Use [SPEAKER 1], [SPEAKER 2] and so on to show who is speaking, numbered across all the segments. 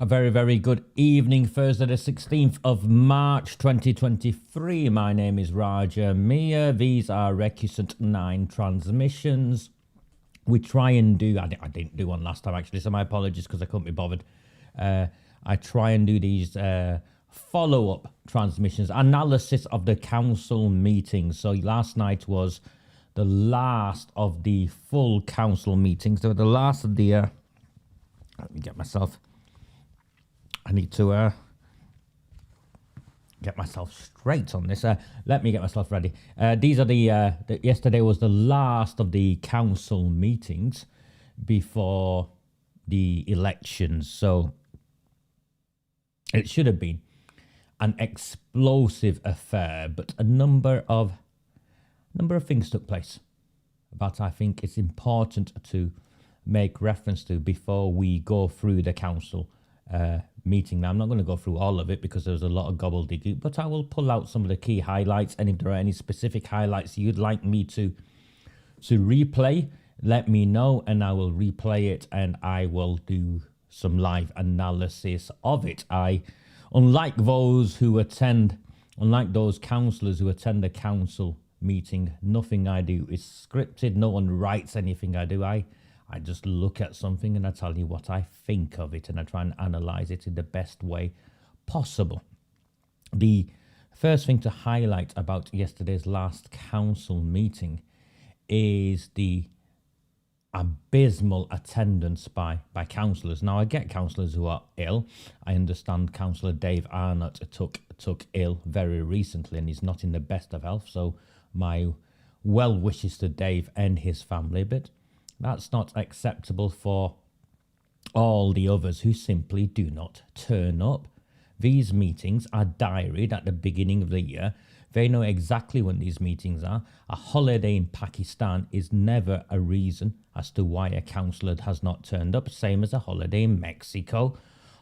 [SPEAKER 1] A very good evening, Thursday the 16th of March 2023. My name is Maih MBE. These are Recusant 9 transmissions. We try and do, I didn't do one last time actually, so my apologies because I couldn't be bothered. I try and do these follow-up transmissions, analysis of the council meetings. So last night was the last of the full council meetings. They were the last of the, let me get myself... I need to get myself straight on this. Let me get myself ready. These are yesterday was the last of the council meetings before the elections. So it should have been an explosive affair, but a number of things took place that I think it's important to make reference to before we go through the council meeting. Now, I'm not going to go through all of it because there's a lot of gobbledygook, but I will pull out some of the key highlights, and if there are any specific highlights you'd like me to replay, let me know and I will replay it and I will do some live analysis of it. Unlike those councillors who attend the council meeting, nothing I do is scripted. No one writes anything I do. I just look at something and I tell you what I think of it and I try and analyse it in the best way possible. The first thing to highlight about yesterday's last council meeting is the abysmal attendance by councillors. Now, I get councillors who are ill. I understand Councillor Dave Arnott took ill very recently and he's not in the best of health. So my well wishes to Dave and his family, but that's not acceptable for all the others who simply do not turn up. These meetings are diaried at the beginning of the year. They know exactly when these meetings are. A holiday in Pakistan is never a reason as to why a councillor has not turned up, same as a holiday in Mexico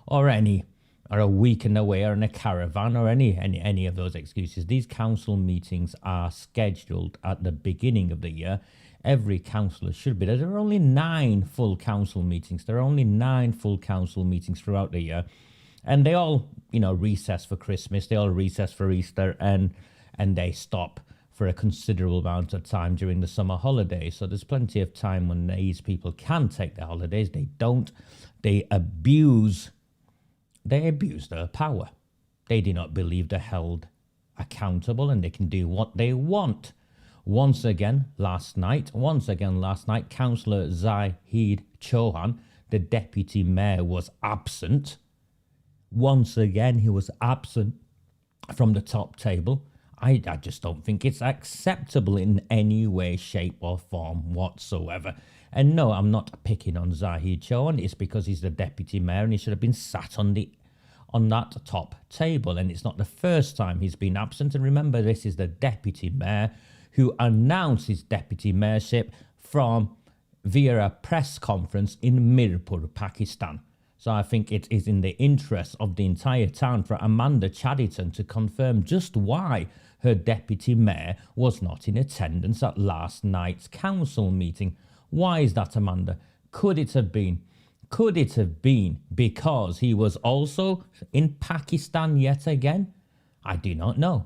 [SPEAKER 1] or a weekend away or in a caravan or any of those excuses. These council meetings are scheduled at the beginning of the year. Every councillor should be there. There are only 9 full council meetings. There are only 9 full council meetings throughout the year. And they all, recess for Christmas. They all recess for Easter and they stop for a considerable amount of time during the summer holidays. So there's plenty of time when these people can take their holidays. They don't. They abuse their power. They do not believe they're held accountable and they can do what they want. Once again last night, Councillor ZAHID CHAUHAN, the Deputy Mayor, was absent. Once again, he was absent from the top table. I just don't think it's acceptable in any way, shape or form whatsoever. And no, I'm not picking on ZAHID CHAUHAN. It's because he's the Deputy Mayor and he should have been sat on that top table. And it's not the first time he's been absent. And remember, this is the Deputy Mayor who announced his deputy mayorship via a press conference in Mirpur, Pakistan. So I think it is in the interest of the entire town for AMANDA CHADDERTON to confirm just why her deputy mayor was not in attendance at last night's council meeting. Why is that, Amanda? Could it have been because he was also in Pakistan yet again? I do not know.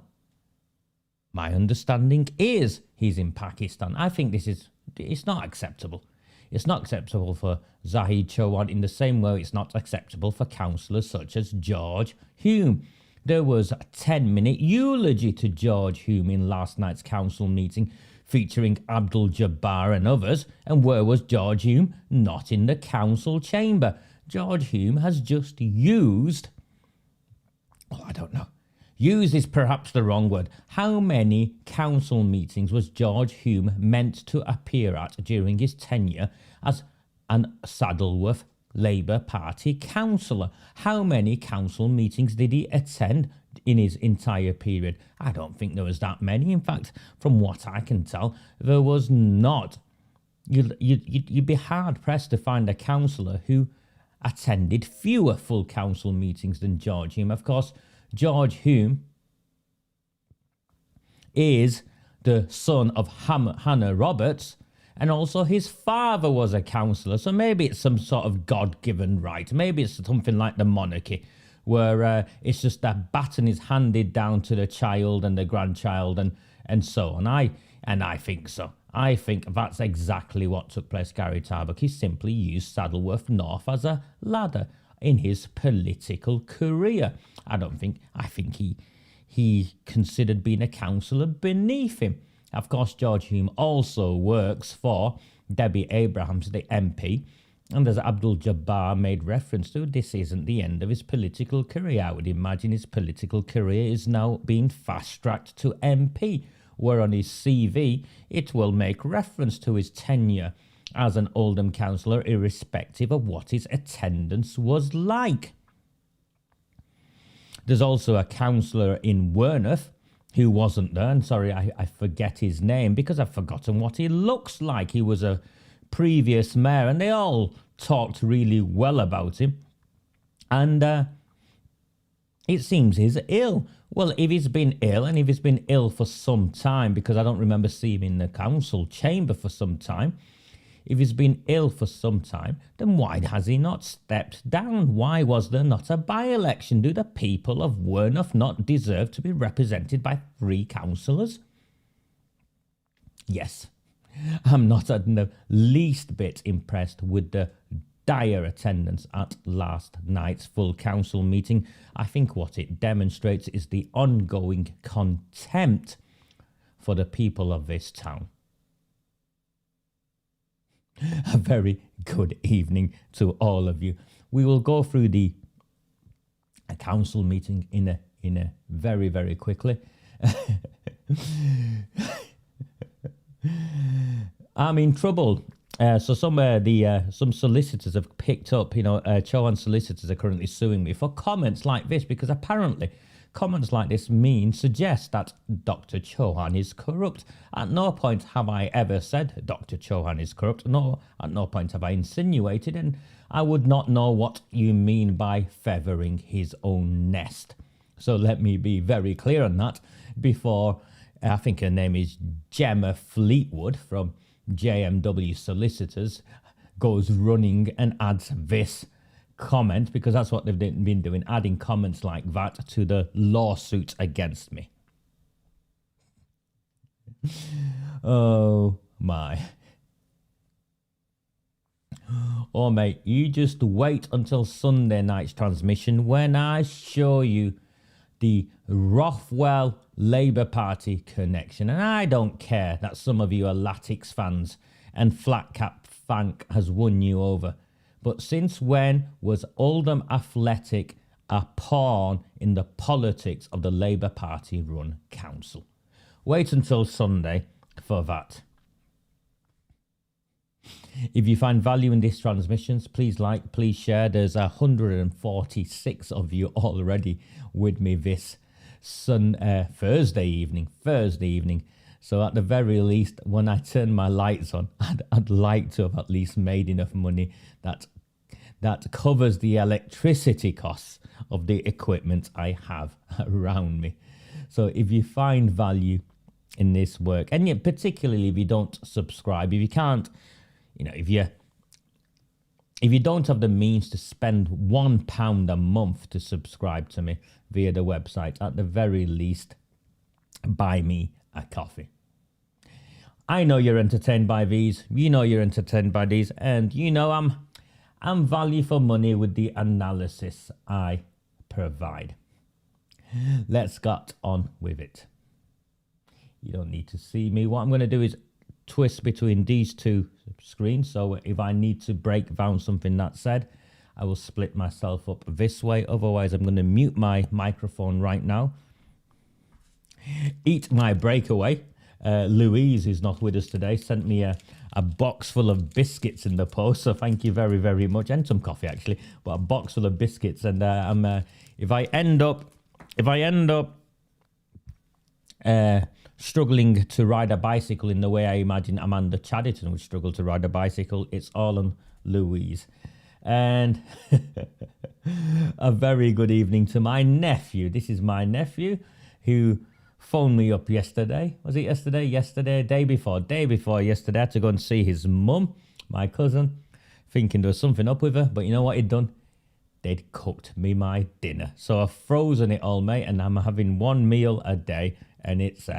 [SPEAKER 1] My understanding is he's in Pakistan. I think it's not acceptable. It's not acceptable for ZAHID CHAUHAN in the same way it's not acceptable for councillors such as George Hume. There was a 10-minute eulogy to George Hume in last night's council meeting featuring Abdul Jabbar and others. And where was George Hume? Not in the council chamber. George Hume has just used... I don't know. Use is perhaps the wrong word. How many council meetings was George Hume meant to appear at during his tenure as an Saddleworth Labour Party councillor? How many council meetings did he attend in his entire period? I don't think there was that many. In fact, from what I can tell, there was not. You'd be hard-pressed to find a councillor who attended fewer full council meetings than George Hume. Of course, George Hume is the son of Hannah Roberts, And also his father was a councillor, so maybe it's some sort of God-given right. Maybe it's something like the monarchy, where it's just that baton is handed down to the child and the grandchild and so on. I think so. I think that's exactly what took place. Gary Tarbuck, he simply used Saddleworth North as a ladder in his political career. I think he considered being a councillor beneath him. Of course, George Hume also works for Debbie Abrahams, the MP, and as Abdul Jabbar made reference to, this isn't the end of his political career. I would imagine his political career is now being fast-tracked to MP, where on his CV it will make reference to his tenure as an Oldham councillor, irrespective of what his attendance was like. There's also a councillor in Wearmouth who wasn't there, and sorry, I forget his name because I've forgotten what he looks like. He was a previous mayor, and they all talked really well about him. And it seems he's ill. Well, if he's been ill, and if he's been ill for some time, because I don't remember seeing him in the council chamber for some time, if he's been ill for some time, then why has he not stepped down? Why was there not a by-election? Do the people of Wearmouth not deserve to be represented by 3 councillors? Yes, I'm not in the least bit impressed with the dire attendance at last night's full council meeting. I think what it demonstrates is the ongoing contempt for the people of this town. A very good evening to all of you. We will go through the council meeting in a very, very quickly. I'm in trouble. So some solicitors have picked up, Chauhan solicitors are currently suing me for comments like this, because apparently comments like this suggest that Dr. Chauhan is corrupt. At no point have I ever said Dr. Chauhan is corrupt. No, at no point have I insinuated, and I would not know what you mean by feathering his own nest. So let me be very clear on that before, I think her name is Gemma Fleetwood from JMW Solicitors, goes running and adds this comment, because that's what they've been doing, adding comments like that to the lawsuit against me. Oh my. Oh mate, you just wait until Sunday night's transmission when I show you the Rothwell Labour Party connection. And I don't care that some of you are Latics fans and Flat Cap Fank has won you over. But since when was Oldham Athletic a pawn in the politics of the Labour Party run council? Wait until Sunday for that. If you find value in these transmissions, please like, please share. There's 146 of you already with me this Thursday evening. So at the very least, when I turn my lights on, I'd like to have at least made enough money that covers the electricity costs of the equipment I have around me. So if you find value in this work, and yet particularly if you don't subscribe, if you can't, if you don't have the means to spend £1 a month to subscribe to me via the website, at the very least, buy me a coffee. I know you're entertained by these, you're entertained by these, and I'm value for money with the analysis I provide. Let's get on with it. You don't need to see me. What I'm going to do is twist between these two screens. So if I need to break down something that's said, I will split myself up this way. Otherwise, I'm going to mute my microphone right now. Eat my breakaway. Louise, who's not with us today, sent me a box full of biscuits in the post, so thank you very, very much, and some coffee actually, but a box full of biscuits. And if I end up struggling to ride a bicycle in the way I imagine Amanda Chadderton would struggle to ride a bicycle, it's all on Louise. And a very good evening to my nephew. This is my nephew, who phoned me up yesterday. Was it yesterday? Yesterday, day before yesterday. I had to go and see his mum, my cousin, thinking there was something up with her. But you know what he'd done? They'd cooked me my dinner. So I've frozen it all, mate, and I'm having one meal a day. And it's,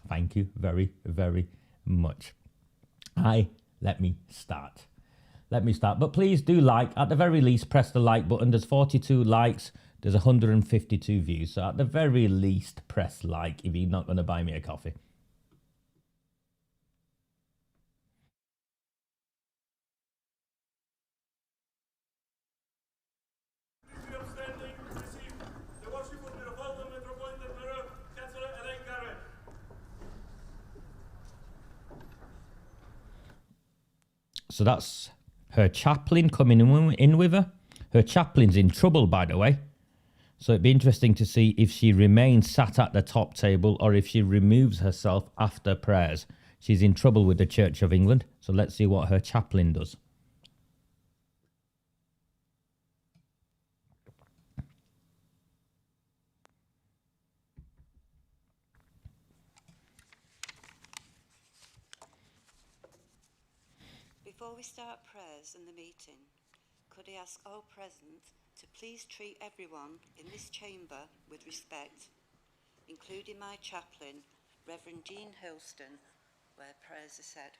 [SPEAKER 1] thank you very, very much. Let me start. But please do like. At the very least, press the like button. There's 42 likes. There's 152 views. So at the very least, press like if you're not going to buy me a coffee. So that's her chaplain coming in with her. Her chaplain's in trouble, by the way. So it'd be interesting to see if she remains sat at the top table or if she removes herself after prayers. She's in trouble with the Church of England. So let's see what her chaplain does.
[SPEAKER 2] Before we start prayers and the meeting, could I ask all present to please treat everyone in this chamber with respect, including my chaplain, Reverend Jean Hurlston, where prayers are said.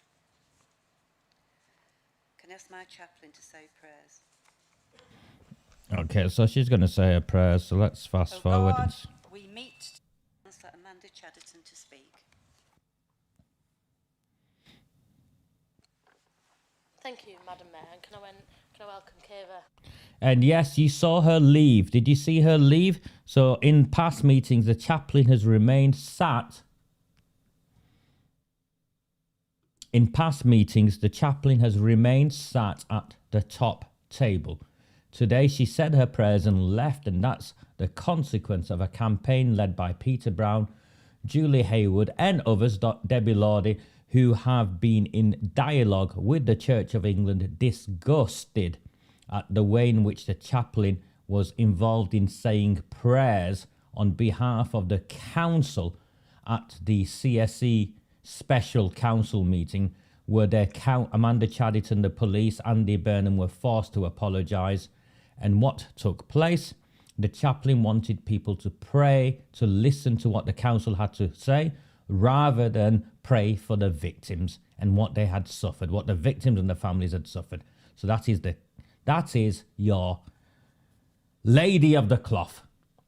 [SPEAKER 2] Can I ask my chaplain to say prayers?
[SPEAKER 1] Okay, so she's going to say her prayers, so let's fast forward.
[SPEAKER 2] God, we meet Councillor Amanda Chadderton to speak.
[SPEAKER 3] Thank you, Madam Mayor. And can I welcome Kira?
[SPEAKER 1] And yes, you saw her leave. Did you see her leave? So in past meetings, the chaplain has remained sat. In past meetings, the chaplain has remained sat at the top table. Today, she said her prayers and left, and that's the consequence of a campaign led by Peter Brown, Julie Haywood, and others, Debbie Lordy, who have been in dialogue with the Church of England, disgusted at the way in which the chaplain was involved in saying prayers on behalf of the council at the CSE special council meeting, where Amanda Chadderton, the police, Andy Burnham were forced to apologise. And what took place? The chaplain wanted people to pray, to listen to what the council had to say, rather than pray for the victims and what they had suffered, what the victims and the families had suffered. So that is your lady of the cloth.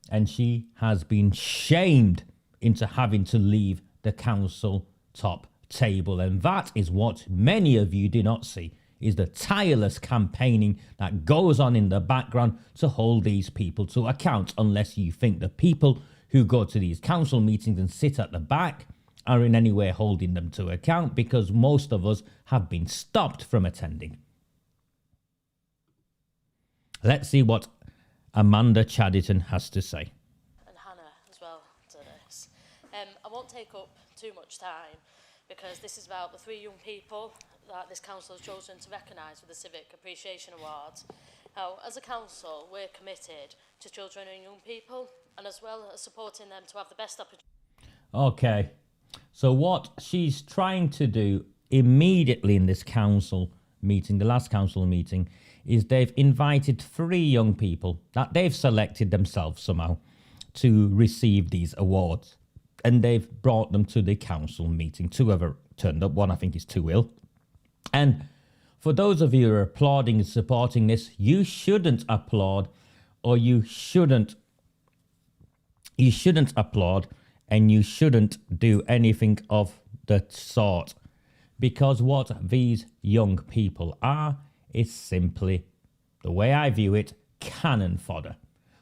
[SPEAKER 1] And she has been shamed into having to leave the council top table. And that is what many of you do not see, is the tireless campaigning that goes on in the background to hold these people to account, unless you think the people who go to these council meetings and sit at the back are in any way holding them to account, because most of us have been stopped from attending. Let's see what Amanda Chadderton has to say.
[SPEAKER 3] And Hannah as well to this. I won't take up too much time, because this is about the 3 young people that this council has chosen to recognise with the Civic Appreciation Awards. Now, as a council, we're committed to children and young people, and as well as supporting them to have the best opportunity.
[SPEAKER 1] Okay, so what she's trying to do immediately in this council meeting, the last council meeting, is they've invited 3 young people that they've selected themselves somehow to receive these awards. And they've brought them to the council meeting. 2 have turned up. 1, I think, is too ill. And for those of you who are applauding and supporting this, you shouldn't applaud, or you shouldn't applaud, and you shouldn't do anything of the sort. Because what these young people are is simply, the way I view it, cannon fodder.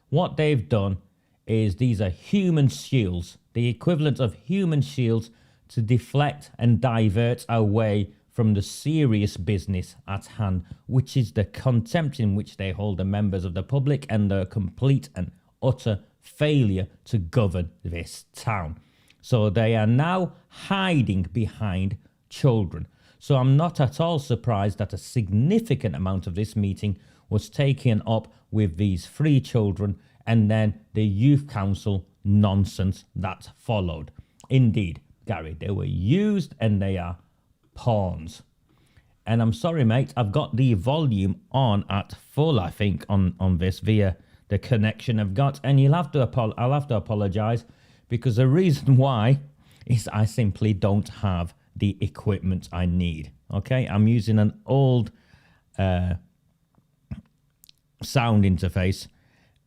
[SPEAKER 1] What they've done is, these are human shields, the equivalent of human shields, to deflect and divert away from the serious business at hand, which is the contempt in which they hold the members of the public and the complete and utter failure to govern this town. So they are now hiding behind children. So I'm not at all surprised that a significant amount of this meeting was taken up with these 3 children, and then the youth council nonsense that followed. Indeed, Gary, they were used and they are pawns. And I'm sorry, mate, I've got the volume on at full, I think, on this via the connection I've got. And I'll have to apologise, because the reason why is I simply don't have the equipment I need. Okay, I'm using an old sound interface,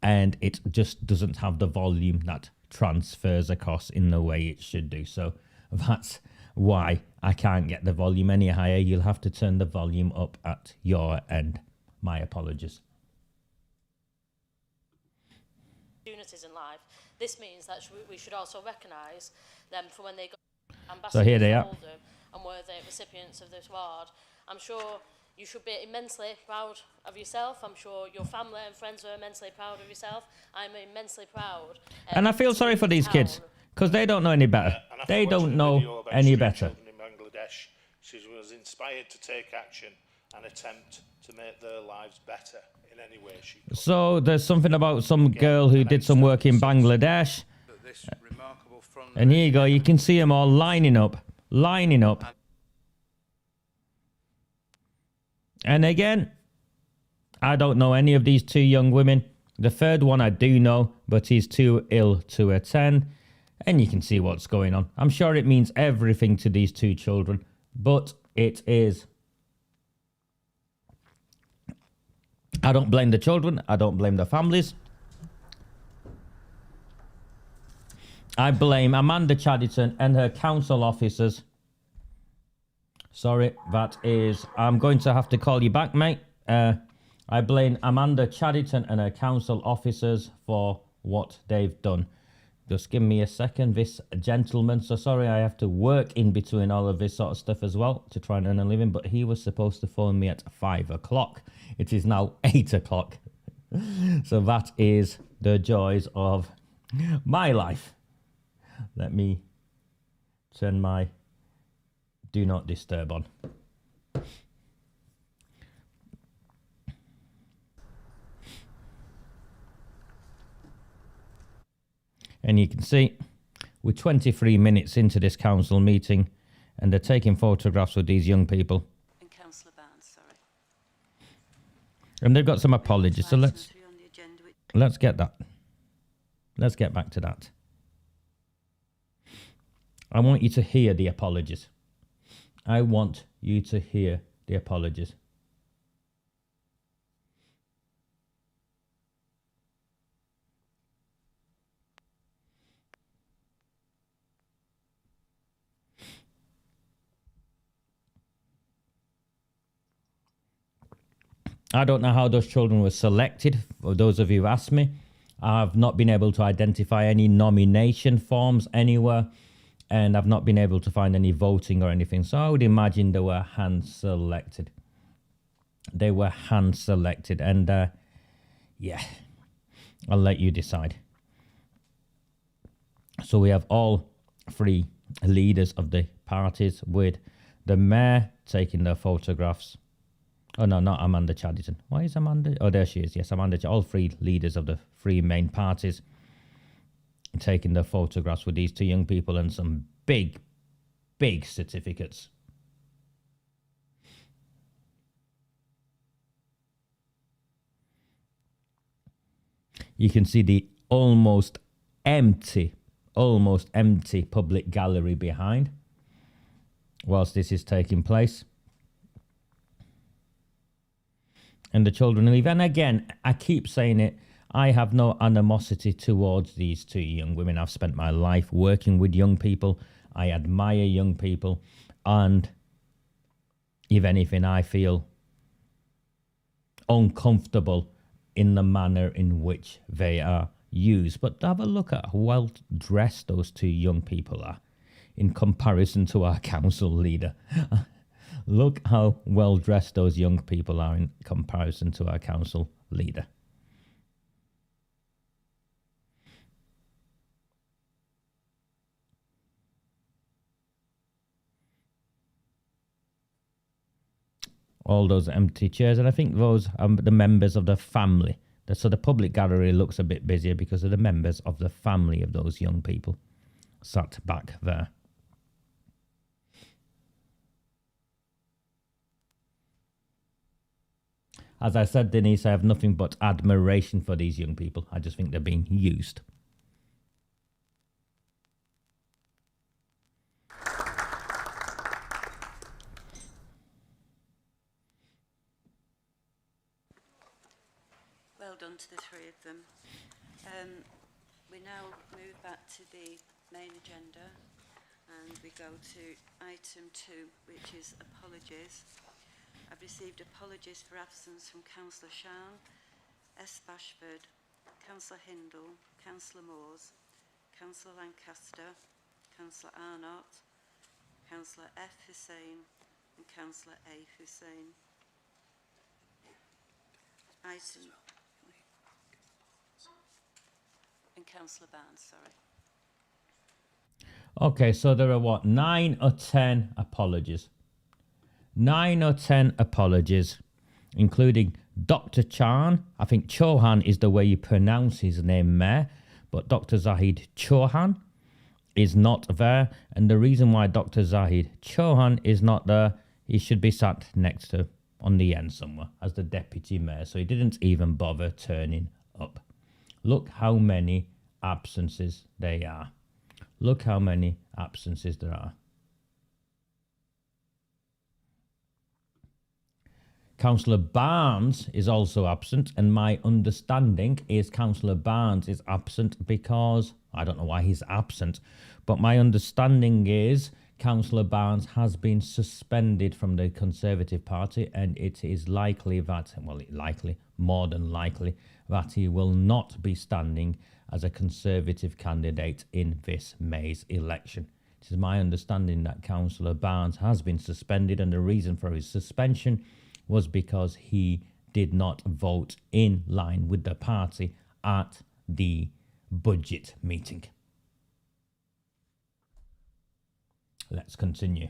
[SPEAKER 1] and it just doesn't have the volume that transfers across in the way it should do. So that's why I can't get the volume any higher. You'll have to turn the volume up at your end. My apologies.
[SPEAKER 3] Opportunities in life. This means that we should also recognise them for when they got ambassadors
[SPEAKER 1] So here they are.
[SPEAKER 3] Oldham and were the recipients of this award. I'm sure you should be immensely proud of yourself. I'm sure your family and friends are immensely proud of yourself. I'm immensely proud.
[SPEAKER 1] And I feel sorry for these kids, because they don't know any better. They don't know any better.
[SPEAKER 4] In Bangladesh, she was inspired to take action and attempt to make their lives better in any way she could.
[SPEAKER 1] So there's something about some girl who did some work in Bangladesh. And here you go, you can see them all lining up. And again, I don't know any of these two young women. The third one I do know, but he's too ill to attend. And you can see what's going on. I'm sure it means everything to these two children, but it is. I don't blame the children. I don't blame the families. I blame Amanda Chadderton and her council officers. Sorry, that is... I'm going to have to call you back, mate. I blame Amanda Chadderton and her council officers for what they've done. Just give me a second, this gentleman. So sorry, I have to work in between all of this sort of stuff as well to try and earn a living. But he was supposed to phone me at 5 o'clock. It is now 8 o'clock. So that is the joys of my life. Let me turn my do not disturb on. And you can see we're 23 minutes into this council meeting and they're taking photographs with these young people.
[SPEAKER 2] And Councillor Barnes, sorry.
[SPEAKER 1] And they've got some apologies. So let's get that. Let's get back to that. I want you to hear the apologies. I want you to hear the apologies. I don't know how those children were selected. For those of you who asked me, I've not been able to identify any nomination forms anywhere, and I've not been able to find any voting or anything. So I would imagine they were hand selected. They were hand selected, and yeah, I'll let you decide. So we have all three leaders of the parties, with the mayor taking their photographs. Oh, no, not Amanda Chadderton. Why is Amanda? Oh, there she is. Yes, Amanda. All three leaders of the three main parties taking their photographs with these two young people and some big, big certificates. You can see the almost empty public gallery behind whilst this is taking place. And the children leave. And again, I keep saying it, I have no animosity towards these two young women. I've spent my life working with young people. I admire young people. And if anything, I feel uncomfortable in the manner in which they are used. But have a look at how well dressed those two young people are in comparison to our council leader. Look how well dressed those young people are in comparison to our council leader. All those empty chairs, and I think those are the members of the family So the public gallery looks a bit busier because of the members of the family of those young people sat back there. As I said, Denise, I have nothing but admiration for these young people. I just think they're being used.
[SPEAKER 2] Well done to the three of them. We now move back to the main agenda and we go to item 2, which is apologies. I've received apologies for absence from Councillor Shan, S. Bashford, Councillor Hindle, Councillor Moores, Councillor Lancaster, Councillor Arnott, Councillor F. Hussain and Councillor A. Hussain. Item and Councillor Barnes, sorry.
[SPEAKER 1] Okay, so there are what, 9 or 10 apologies. 9 or 10 apologies, including Dr. Chauhan. I think Chauhan is the way you pronounce his name, Mayor, but Dr. ZAHID CHAUHAN is not there. And the reason why Dr. ZAHID CHAUHAN is not there, he should be sat next to on the end somewhere as the Deputy Mayor. So he didn't even bother turning up. Look how many absences there are. Look how many absences there are. Councillor Barnes is also absent, and my understanding is Councillor Barnes is absent because, I don't know why he's absent, but my understanding is Councillor Barnes has been suspended from the Conservative Party, and it is likely that, well, more than likely, that he will not be standing as a Conservative candidate in this May's election. It is my understanding that Councillor Barnes has been suspended, and the reason for his suspension was because he did not vote in line with the party at the budget meeting. Let's continue.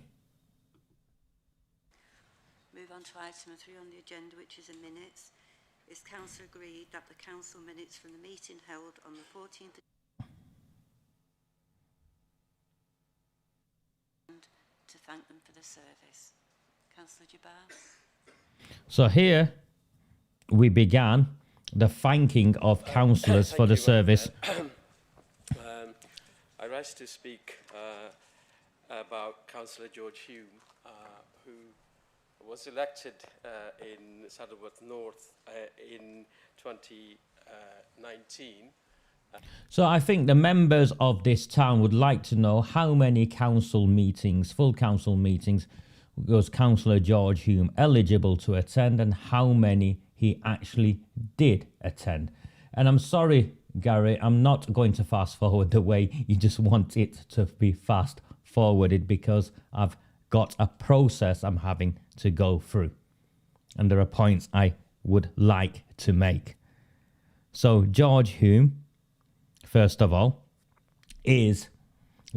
[SPEAKER 2] Move on to item 3 on the agenda, which is the minutes. Is Council agreed that the Council minutes from the meeting held on the 14th to thank them for the service? Councillor Jabbar.
[SPEAKER 1] So here we began the thanking of councillors for the service.
[SPEAKER 5] I rise to speak about Councillor George Hume, who was elected in Saddleworth North in 2019.
[SPEAKER 1] So I think the members of this town would like to know how many council meetings, full council meetings, was Councillor George Hume eligible to attend and how many he actually did attend. And I'm sorry, Gary, I'm not going to fast forward the way you just want it to be fast forwarded because I've got a process I'm having to go through. And there are points I would like to make. So George Hume, first of all, is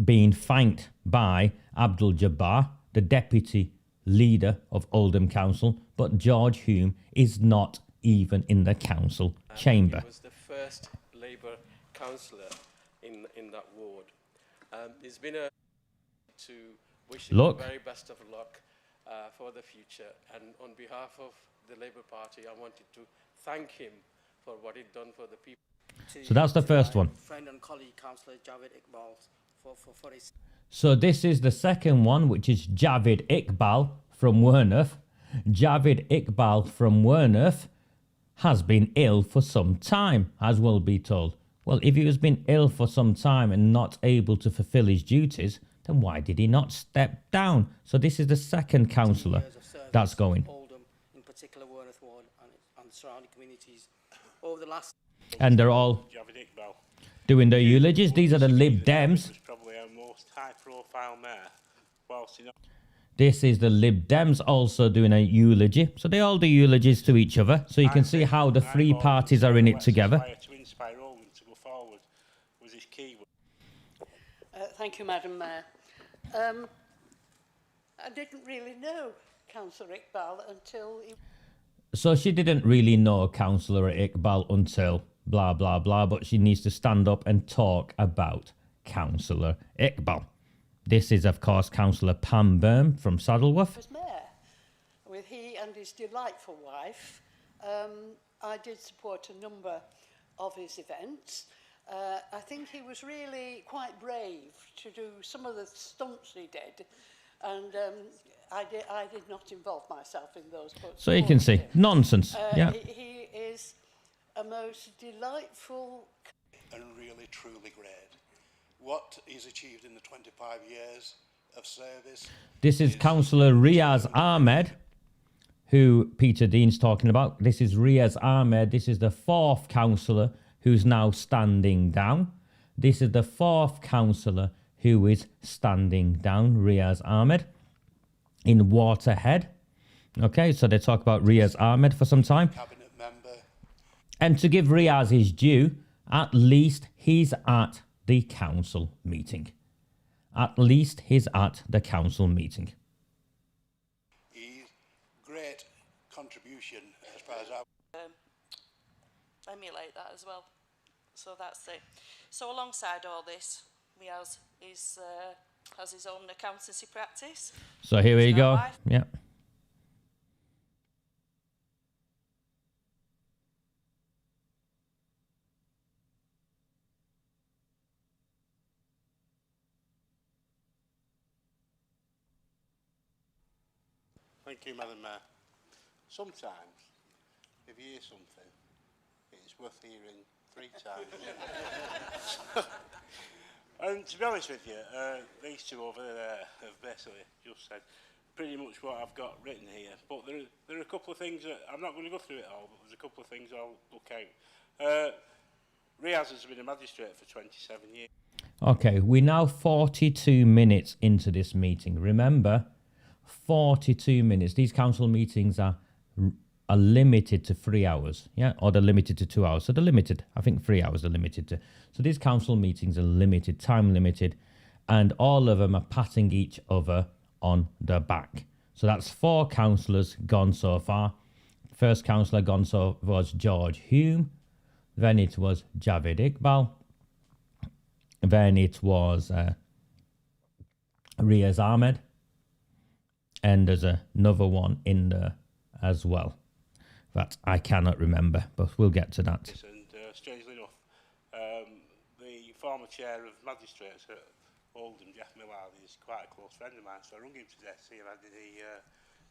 [SPEAKER 1] being thanked by Abdul Jabbar, the deputy leader of Oldham Council, but George Hume is not even in the council chamber.
[SPEAKER 5] He was the first Labour councillor in that ward. It's been a to wish him the very best of luck for the future, and on behalf of the Labour Party, I wanted to thank him for what he'd done for the people.
[SPEAKER 1] So that's the first one.
[SPEAKER 6] Friend and colleague, Councillor Javed Iqbal, for his...
[SPEAKER 1] So this is the second one, which is Javed Iqbal from Wearmouth. Javed Iqbal from Wearmouth has been ill for some time, as we'll be told. Well, if he has been ill for some time and not able to fulfil his duties, then why did he not step down? So this is the second councillor that's going.
[SPEAKER 6] Oldham, in particular Wearmouth ward and surrounding communities over the last...
[SPEAKER 1] And they're all doing their eulogies. These are the Lib Dems.
[SPEAKER 4] Probably our most high-profile mayor. Whilst
[SPEAKER 1] This is the Lib Dems also doing a eulogy. So they all do eulogies to each other. So you can see how the three parties are in it together.
[SPEAKER 4] To inspire Rowan to go forward was his key.
[SPEAKER 7] Thank you, Madam Mayor. I didn't really know Councillor Iqbal until he...
[SPEAKER 1] So she didn't really know Councillor Iqbal until blah, blah, blah, but she needs to stand up and talk about Councillor Iqbal. This is, of course, Councillor Pam Byrne from Saddleworth.
[SPEAKER 7] As mayor, with he and his delightful wife, I did support a number of his events. I think he was really quite brave to do some of the stunts he did, and I did not involve myself in those. But
[SPEAKER 1] So you can see, nonsense. Yeah.
[SPEAKER 7] He is a most delightful
[SPEAKER 8] and really truly great. What he's achieved in the 25 years of service.
[SPEAKER 1] This is Councillor Riaz Ahmed, who Peter Dean's talking about. This is Riaz Ahmed. This is the 4th councillor who's now standing down. This is the 4th councillor who is standing down, Riaz Ahmed, in Waterhead. Okay, so they talk about Riaz Ahmed for some time.
[SPEAKER 8] Cabinet member.
[SPEAKER 1] And to give Riaz his due, at least he's at the council meeting. At least he's at the council meeting.
[SPEAKER 8] His great contribution as far as I
[SPEAKER 9] emulate that as well. So that's it. So alongside all this, Riaz has his own accountancy practice.
[SPEAKER 1] So here we go. Yeah.
[SPEAKER 8] Thank you, Madam Mayor. Sometimes, if you hear something, it's worth hearing 3 times. And to be honest with you, these two over there have basically just said pretty much what I've got written here. But there are a couple of things that, I'm not going to go through it all, but there's a couple of things I'll look out. Riaz has been a magistrate for 27 years.
[SPEAKER 1] Okay, we're now 42 minutes into this meeting. Remember, 42 minutes. These council meetings are limited to 3 hours, yeah, or they're limited to 2 hours. So they're limited. I think 3 hours are limited to. So these council meetings are limited, time limited, and all of them are patting each other on the back. So that's 4 councillors gone so far. First councillor gone so was George Hume. Then it was Javid Iqbal. Then it was Riaz Ahmed. And there's another one in there as well that I cannot remember, but we'll get to that.
[SPEAKER 8] And strangely enough, the former chair of magistrates at Oldham, Jeff Millard, is quite a close friend of mine, so I rung him today to see if I did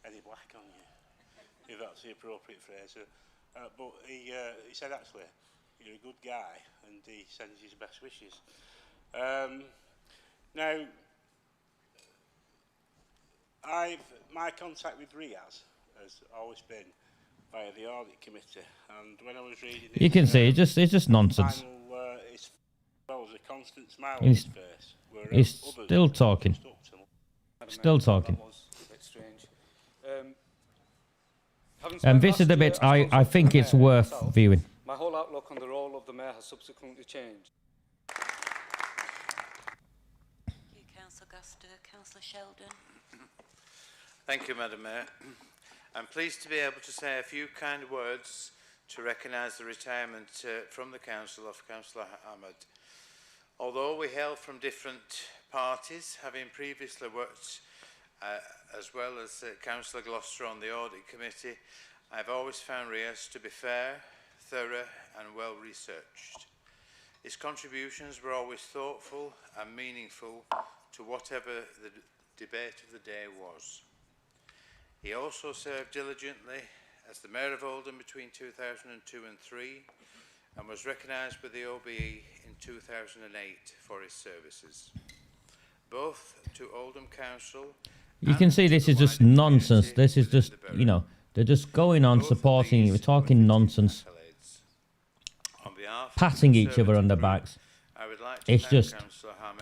[SPEAKER 8] any black on you, if that's the appropriate phrase. But he said, actually, you're a good guy, and he sends his best wishes. Now, my contact with Riaz has always been via the audit committee, and when I was reading it,
[SPEAKER 1] you can see it's just nonsense.
[SPEAKER 8] As well as a constant smile
[SPEAKER 1] He's,
[SPEAKER 8] on his face.
[SPEAKER 1] He's still talking. Still talking.
[SPEAKER 10] That was a bit strange.
[SPEAKER 1] And this is the bit I think it's worth viewing.
[SPEAKER 10] My whole outlook on the role of the mayor has subsequently changed.
[SPEAKER 2] Thank you, Councillor Guster. Councillor Sheldon.
[SPEAKER 11] Thank you, Madam Mayor. I'm pleased to be able to say a few kind words to recognise the retirement from the Council of Councillor Ahmed. Although we hail from different parties, having previously worked as well as Councillor Gloucester on the Audit Committee, I've always found Riaz to be fair, thorough and well researched. His contributions were always thoughtful and meaningful to whatever the debate of the day was. He also served diligently as the Mayor of Oldham between 2002 and 3 and was recognised with the OBE in 2008 for his services. Both to Oldham Council.
[SPEAKER 1] You can see this is just nonsense. This is just, you know, they're just going on supporting you. We're talking nonsense. Patting each other on the backs. It's just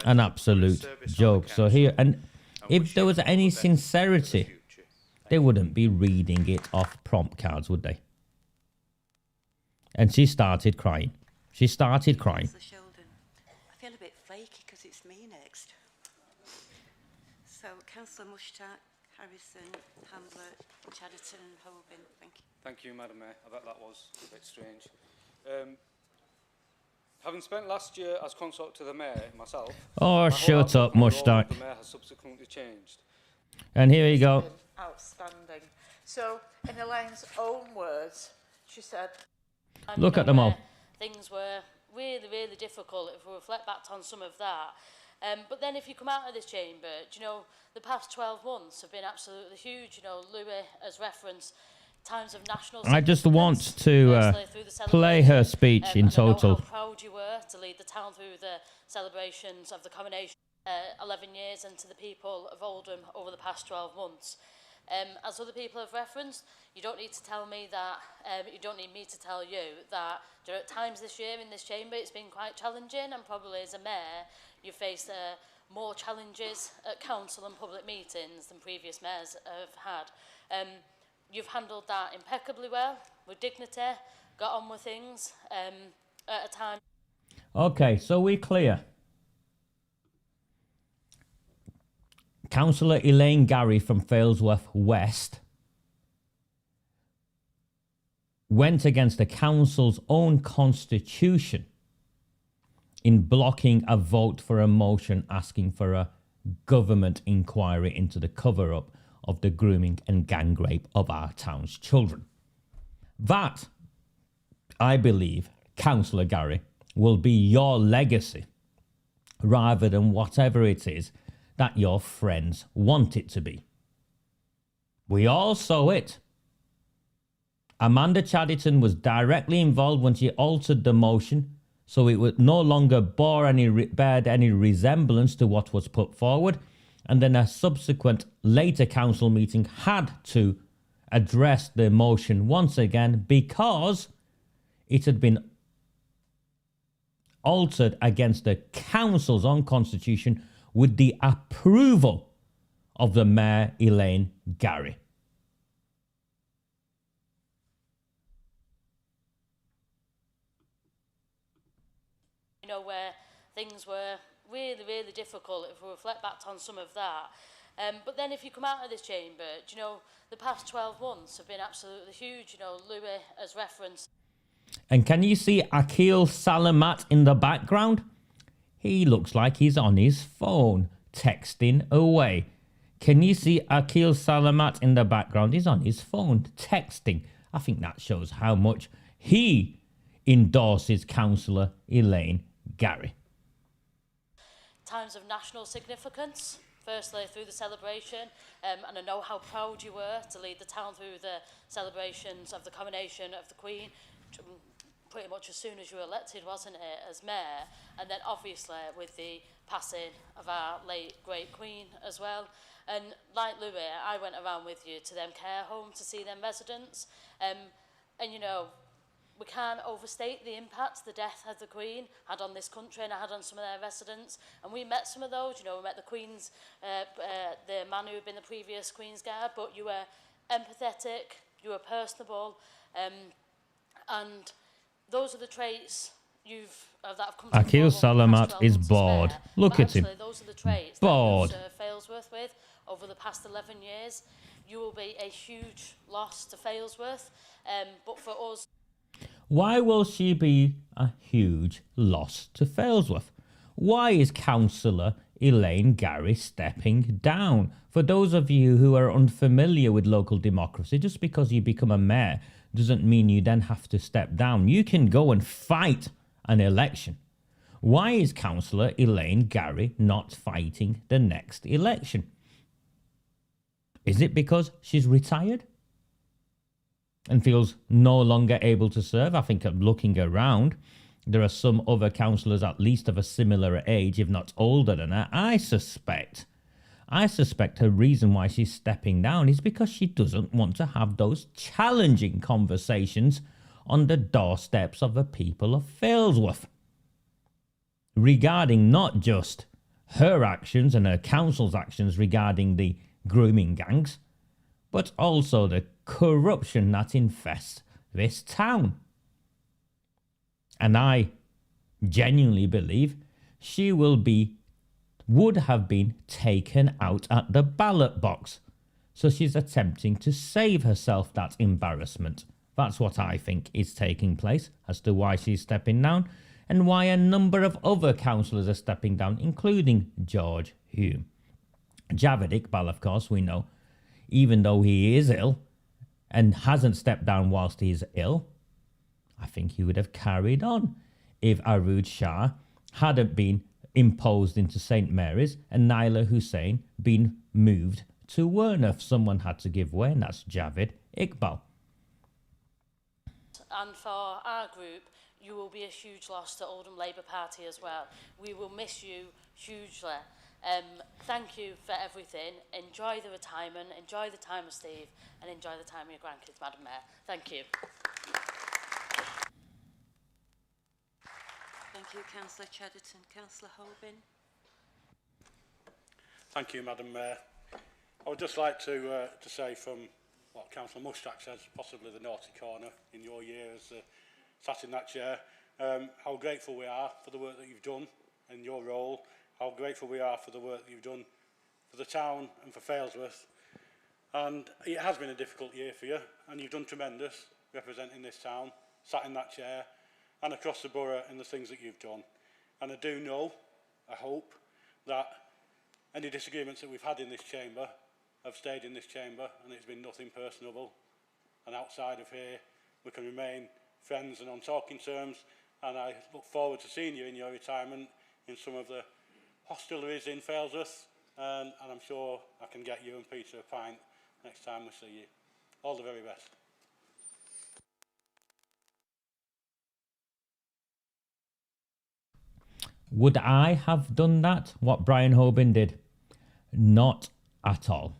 [SPEAKER 1] an absolute joke. So here, and if there was any sincerity, they wouldn't be reading it off prompt cards, would they? And she started crying. She started crying.
[SPEAKER 2] I feel a bit flaky because it's me next. So, Councillor Mushtaq, Harrison, Hamlet, Chadderton and Hoban. Thank you.
[SPEAKER 10] Thank you, Madam Mayor. I bet that was a bit strange. Having spent last year as consort to the Mayor myself...
[SPEAKER 1] Oh, shut up, Mushtak.
[SPEAKER 10] The Mayor has subsequently changed.
[SPEAKER 1] And here you go.
[SPEAKER 12] Outstanding. So, in Elaine's own words, she said...
[SPEAKER 1] Look at them all.
[SPEAKER 3] Things were really, really difficult if we reflect back on some of that. But then if you come out of this chamber, do you know, the past 12 months have been absolutely huge. You know, Louis has referenced times of national...
[SPEAKER 1] I just want to play her speech in total.
[SPEAKER 3] I know how proud you were to lead the town through the celebrations of the coronation 11 years and to the people of Oldham over the past 12 months. As other people have referenced, you don't need to tell me that, you don't need me to tell you that there are times this year in this chamber it's been quite challenging, and probably as a mayor you faced more challenges at council and public meetings than previous mayors have had. You've handled that impeccably well, with dignity, got on with things at a time.
[SPEAKER 1] Okay, so we're clear. Councillor ELAINE GARRY from Failsworth West went against the council's own constitution in blocking a vote for a motion asking for a government inquiry into the cover-up of the grooming and gang rape of our town's children. That, I believe, Councillor Garry, will be your legacy rather than whatever it is that your friends want it to be. We all saw it. Amanda Chaddderton was directly involved when she altered the motion so it would no longer bear any resemblance to what was put forward, and then a subsequent later council meeting had to address the motion once again because it had been altered against the council's own constitution with the approval of the Mayor ELAINE GARRY.
[SPEAKER 3] You know, where things were really, really difficult if we reflect back on some of that. But then if you come out of this chamber, do you know, the past 12 months have been absolutely huge. You know, Louis has referenced.
[SPEAKER 1] And can you see Akil Salamat in the background? He looks like he's on his phone, texting away. Can you see Akil Salamat in the background? He's on his phone, texting. I think that shows how much he endorses Councillor ELAINE GARRY.
[SPEAKER 3] Times of national significance, firstly through the celebration, and I know how proud you were to lead the town through the celebrations of the coronation of the Queen, pretty much as soon as you were elected, wasn't it, as mayor, and then obviously with the passing of our late great Queen as well. And like Louis, I went around with you to them care homes to see them residents, and you know, we can't overstate the impact the death of the Queen had on this country and had on some of their residents. And we met some of those, you know, we met the Queen's, the man who had been the previous Queen's Guard, but you were empathetic, you were personable, and those are the traits that have come to
[SPEAKER 1] Akil Salamat is bored. Look at him.
[SPEAKER 3] Those are the traits
[SPEAKER 1] bored.
[SPEAKER 3] that Failsworth with over the past 11 years. You will be a huge loss to Failsworth, but for us...
[SPEAKER 1] Why will she be a huge loss to Failsworth? Why is Councillor ELAINE GARRY stepping down? For those of you who are unfamiliar with local democracy, just because you become a mayor doesn't mean you then have to step down. You can go and fight an election. Why is Councillor ELAINE GARRY not fighting the next election? Is it because she's retired and feels no longer able to serve? I think I'm looking around. There are some other councillors at least of a similar age, if not older than her. I suspect her reason why she's stepping down is because she doesn't want to have those challenging conversations on the doorsteps of the people of Failsworth regarding not just her actions and her council's actions regarding the grooming gangs, but also the corruption that infests this town. And I genuinely believe she would have been taken out at the ballot box. So she's attempting to save herself that embarrassment That's what I think is taking place as to why she's stepping down and why a number of other councillors are stepping down, including George Hume. Javed Iqbal, of course, we know, even though he is ill and hasn't stepped down whilst he's ill, I think he would have carried on if Arooj Shah hadn't been imposed into St Mary's and Naila Hussain been moved to Werneth. Someone had to give way, and that's Javed Iqbal.
[SPEAKER 3] And for our group, you will be a huge loss to Oldham Labour Party as well. We will miss you hugely. Thank you for everything. Enjoy the retirement, enjoy the time with Steve, and enjoy the time with your grandkids, Madam Mayor. Thank you.
[SPEAKER 2] Thank you, Councillor Chadderton. Councillor Holbin.
[SPEAKER 13] Thank you, Madam Mayor. I would just like to say from what Councillor Mushtaq says, possibly the naughty corner in your year as sat in that chair, how grateful we are for the work that you've done in your role, how grateful we are for the work that you've done for the town and for Failsworth. And it has been a difficult year for you, and you've done tremendous representing this town, sat in that chair, and across the borough in the things that you've done. And I do know, I hope, that any disagreements that we've had in this chamber have stayed in this chamber, and it's been nothing personable. And outside of here, we can remain friends and on talking terms, and I look forward to seeing you in your retirement in some of the hosteleries in Failsworth, and I'm sure I can get you and Peter a pint next time we see you. All the very best.
[SPEAKER 1] Would I have done that, what Brian Hoban did? Not at all.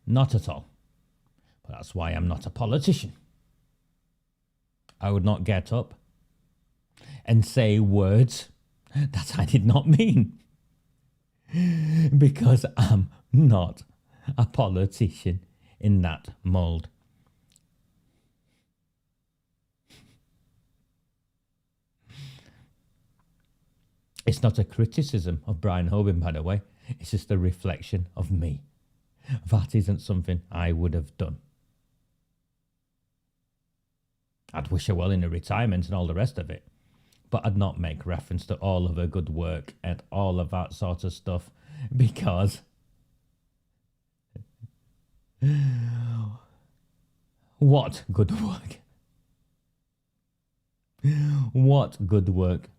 [SPEAKER 1] Not at all. But that's why I'm not a politician. I would not get up and say words that I did not mean. Because I'm not a politician in that mould. It's not a criticism of Brian Hoban, by the way. It's just a reflection of me. That isn't something I would have done. I'd wish her well in her retirement and all the rest of it. But I'd not make reference to all of her good work and all of that sort of stuff. Because what good work? What good work?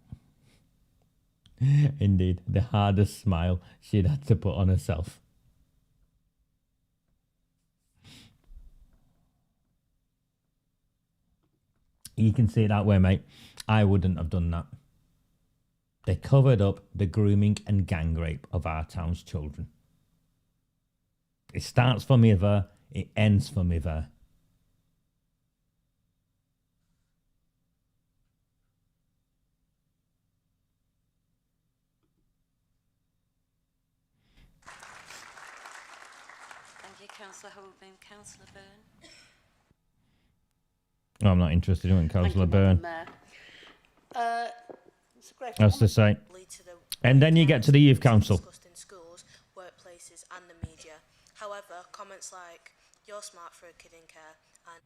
[SPEAKER 1] Indeed, the hardest smile she'd had to put on herself. You can see it that way, mate. I wouldn't have done that. They covered up the grooming and gang rape of our town's children. It starts for me there, it ends for me there.
[SPEAKER 2] Councillor Holbin. Councillor Byrne.
[SPEAKER 1] Oh, I'm not interested in Councillor Byrne. As to say. And then you get to the Youth Council.
[SPEAKER 14] In schools, workplaces and the media. However, comments like, you're smart for a kid in care and...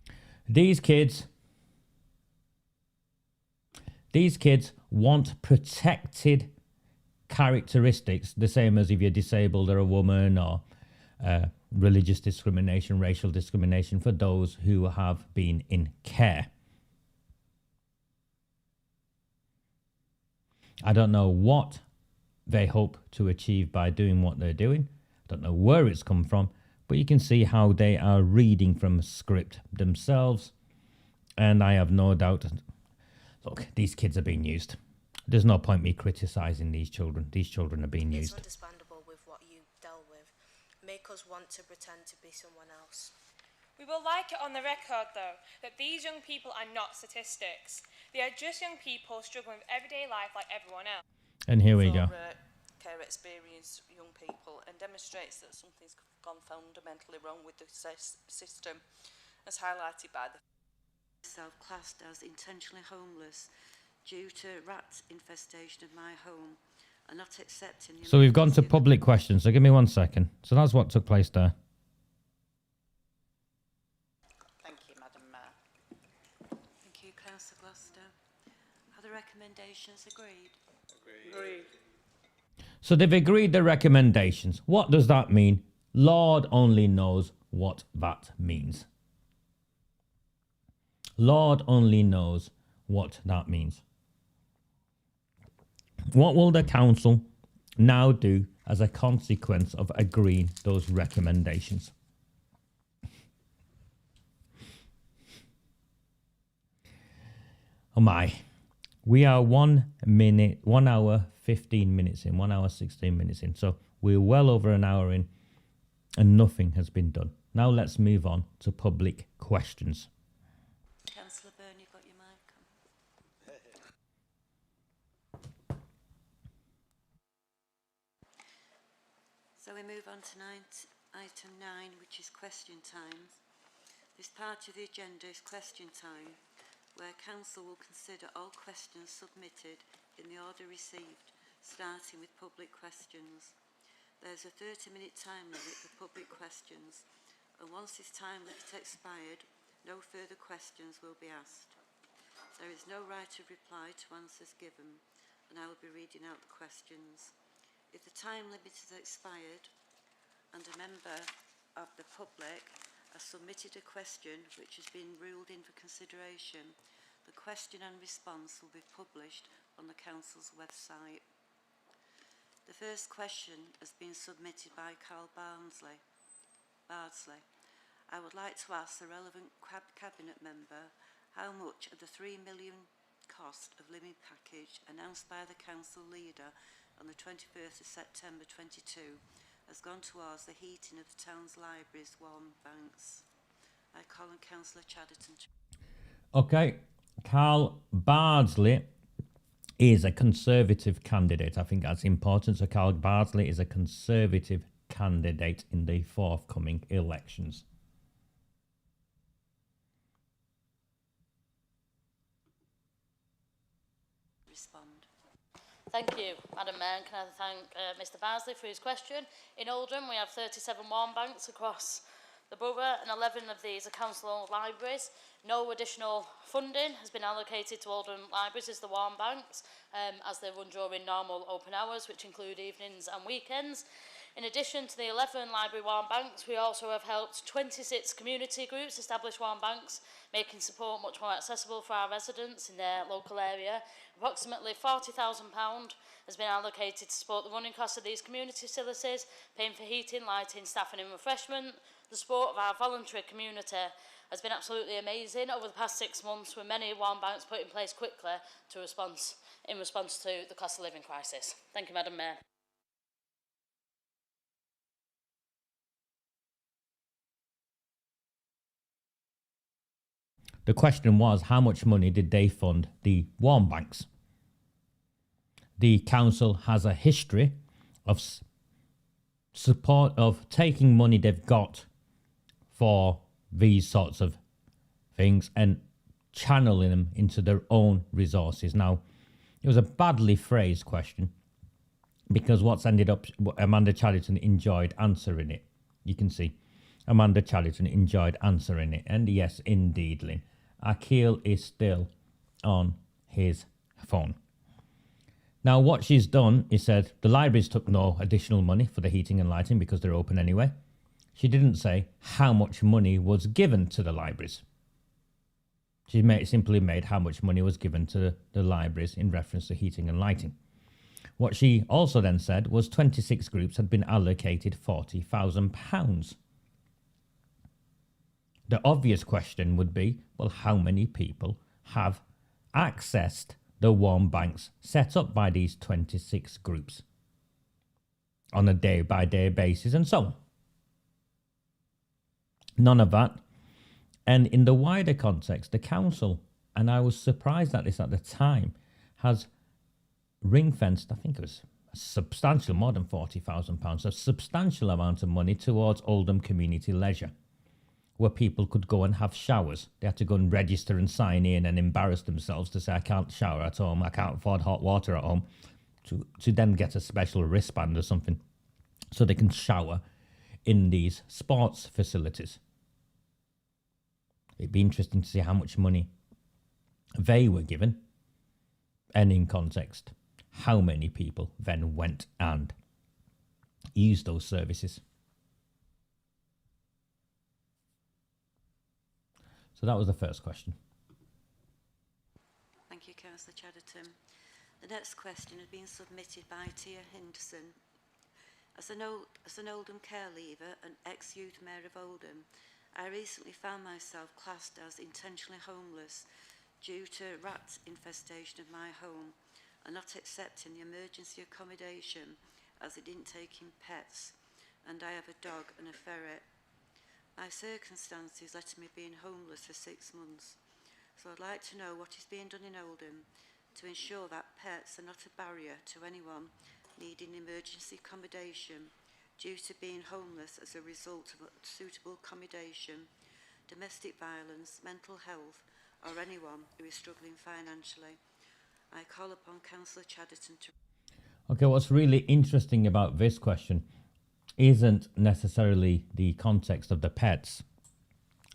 [SPEAKER 1] These kids want protected characteristics, the same as if you're disabled or a woman, or religious discrimination, racial discrimination for those who have been in care. I don't know what they hope to achieve by doing what they're doing. I don't know where it's come from, but you can see how they are reading from a script themselves. And I have no doubt, look, these kids are being used. There's no point me criticising these children. These children are being used.
[SPEAKER 14] It's understandable with what you dealt with. Make us want to pretend to be someone else.
[SPEAKER 15] We would like it on the record, though, that these young people are not statistics. They are just young people struggling with everyday life like everyone else.
[SPEAKER 1] And here we go.
[SPEAKER 2] Care experience young people, and demonstrates that something's gone fundamentally wrong with the system, as highlighted by the self-classed as intentionally homeless due to rat infestation of my home, and not accepting the...
[SPEAKER 1] So we've gone to public questions, so give me 1 second. So that's what took place there.
[SPEAKER 16] Thank you, Madam Mayor.
[SPEAKER 2] Foster. Are the recommendations agreed?
[SPEAKER 6] Agreed.
[SPEAKER 1] So they've agreed the recommendations. What does that mean? Lord only knows what that means. Lord only knows what that means. What will the council now do as a consequence of agreeing those recommendations? Oh my. We are 1 hour 15 minutes in, 1 hour 16 minutes in. So we're well over an hour in and nothing has been done. Now let's move on to public questions.
[SPEAKER 2] Councillor Byrne, you've got your mic on. So we move on to item 9, which is question times. This part of the agenda is question time, where council will consider all questions submitted in the order received, starting with public questions. There's a 30-minute time limit for public questions, and once this time limit expired, no further questions will be asked. There is no right of reply to answers given, and I will be reading out the questions. If the time limit is expired and a member of the public has submitted a question which has been ruled in for consideration, the question and response will be published on the council's website. The first question has been submitted by Carl Bardsley. I would like to ask the relevant cabinet member how much of the £3 million cost of living package announced by the council leader on the 21st of September 22 has gone towards the heating of the town's library's warm banks. I call on Councillor Chadderton.
[SPEAKER 1] Okay, Carl Bardsley is a Conservative candidate. I think that's important. So Carl Bardsley is a Conservative candidate in the forthcoming elections.
[SPEAKER 2] Respond.
[SPEAKER 3] Thank you, Madam Mayor. Can I thank Mr Bardsley for his question? In Oldham, we have 37 warm banks across the borough, and 11 of these are council-owned libraries. No additional funding has been allocated to Oldham libraries as the warm banks, as they run during normal open hours, which include evenings and weekends. In addition to the 11 library warm banks, we also have helped 26 community groups establish warm banks, making support much more accessible for our residents in their local area. Approximately £40,000 has been allocated to support the running costs of these community facilities, paying for heating, lighting, staffing and refreshment. The support of our voluntary community has been absolutely amazing over the past 6 months, with many warm banks put in place quickly in response to the cost of living crisis. Thank you, Madam Mayor.
[SPEAKER 1] The question was, how much money did they fund the warm banks? The council has a history of support, of taking money they've got for these sorts of things and channeling them into their own resources. Now, it was a badly phrased question, because what's ended up, Amanda Chadderton enjoyed answering it. You can see Amanda Chadderton enjoyed answering it. And yes, indeed, Lynn, Akil is still on his phone. Now, what she's done is said the libraries took no additional money for the heating and lighting because they're open anyway. She didn't say how much money was given to the libraries. She simply made how much money was given to the libraries in reference to heating and lighting. What she also then said was 26 groups had been allocated £40,000. The obvious question would be, well, how many people have accessed the warm banks set up by these 26 groups on a day-by-day basis and so on? None of that. And in the wider context, the council, and I was surprised at this at the time, has ring-fenced, I think it was a substantial, more than £40,000, a substantial amount of money towards Oldham Community Leisure, where people could go and have showers. They had to go and register and sign in and embarrass themselves to say, I can't shower at home, I can't afford hot water at home, to then get a special wristband or something so they can shower in these sports facilities. It'd be interesting to see how much money they were given, and in context, how many people then went and used those services. So that was the first question.
[SPEAKER 2] Thank you, Councillor Chadderton. The next question had been submitted by Tia Henderson. As an Oldham care leaver and ex-youth mayor of Oldham, I recently found myself classed as intentionally homeless due to rat infestation of my home and not accepting the emergency accommodation as it didn't take in pets, and I have a dog and a ferret. My circumstances led to me being homeless for 6 months, so I'd like to know what is being done in Oldham to ensure that pets are not a barrier to anyone needing emergency accommodation due to being homeless as a result of unsuitable accommodation, domestic violence, mental health, or anyone who is struggling financially. I call upon Councillor Chadderton to...
[SPEAKER 1] Okay, what's really interesting about this question isn't necessarily the context of the pets.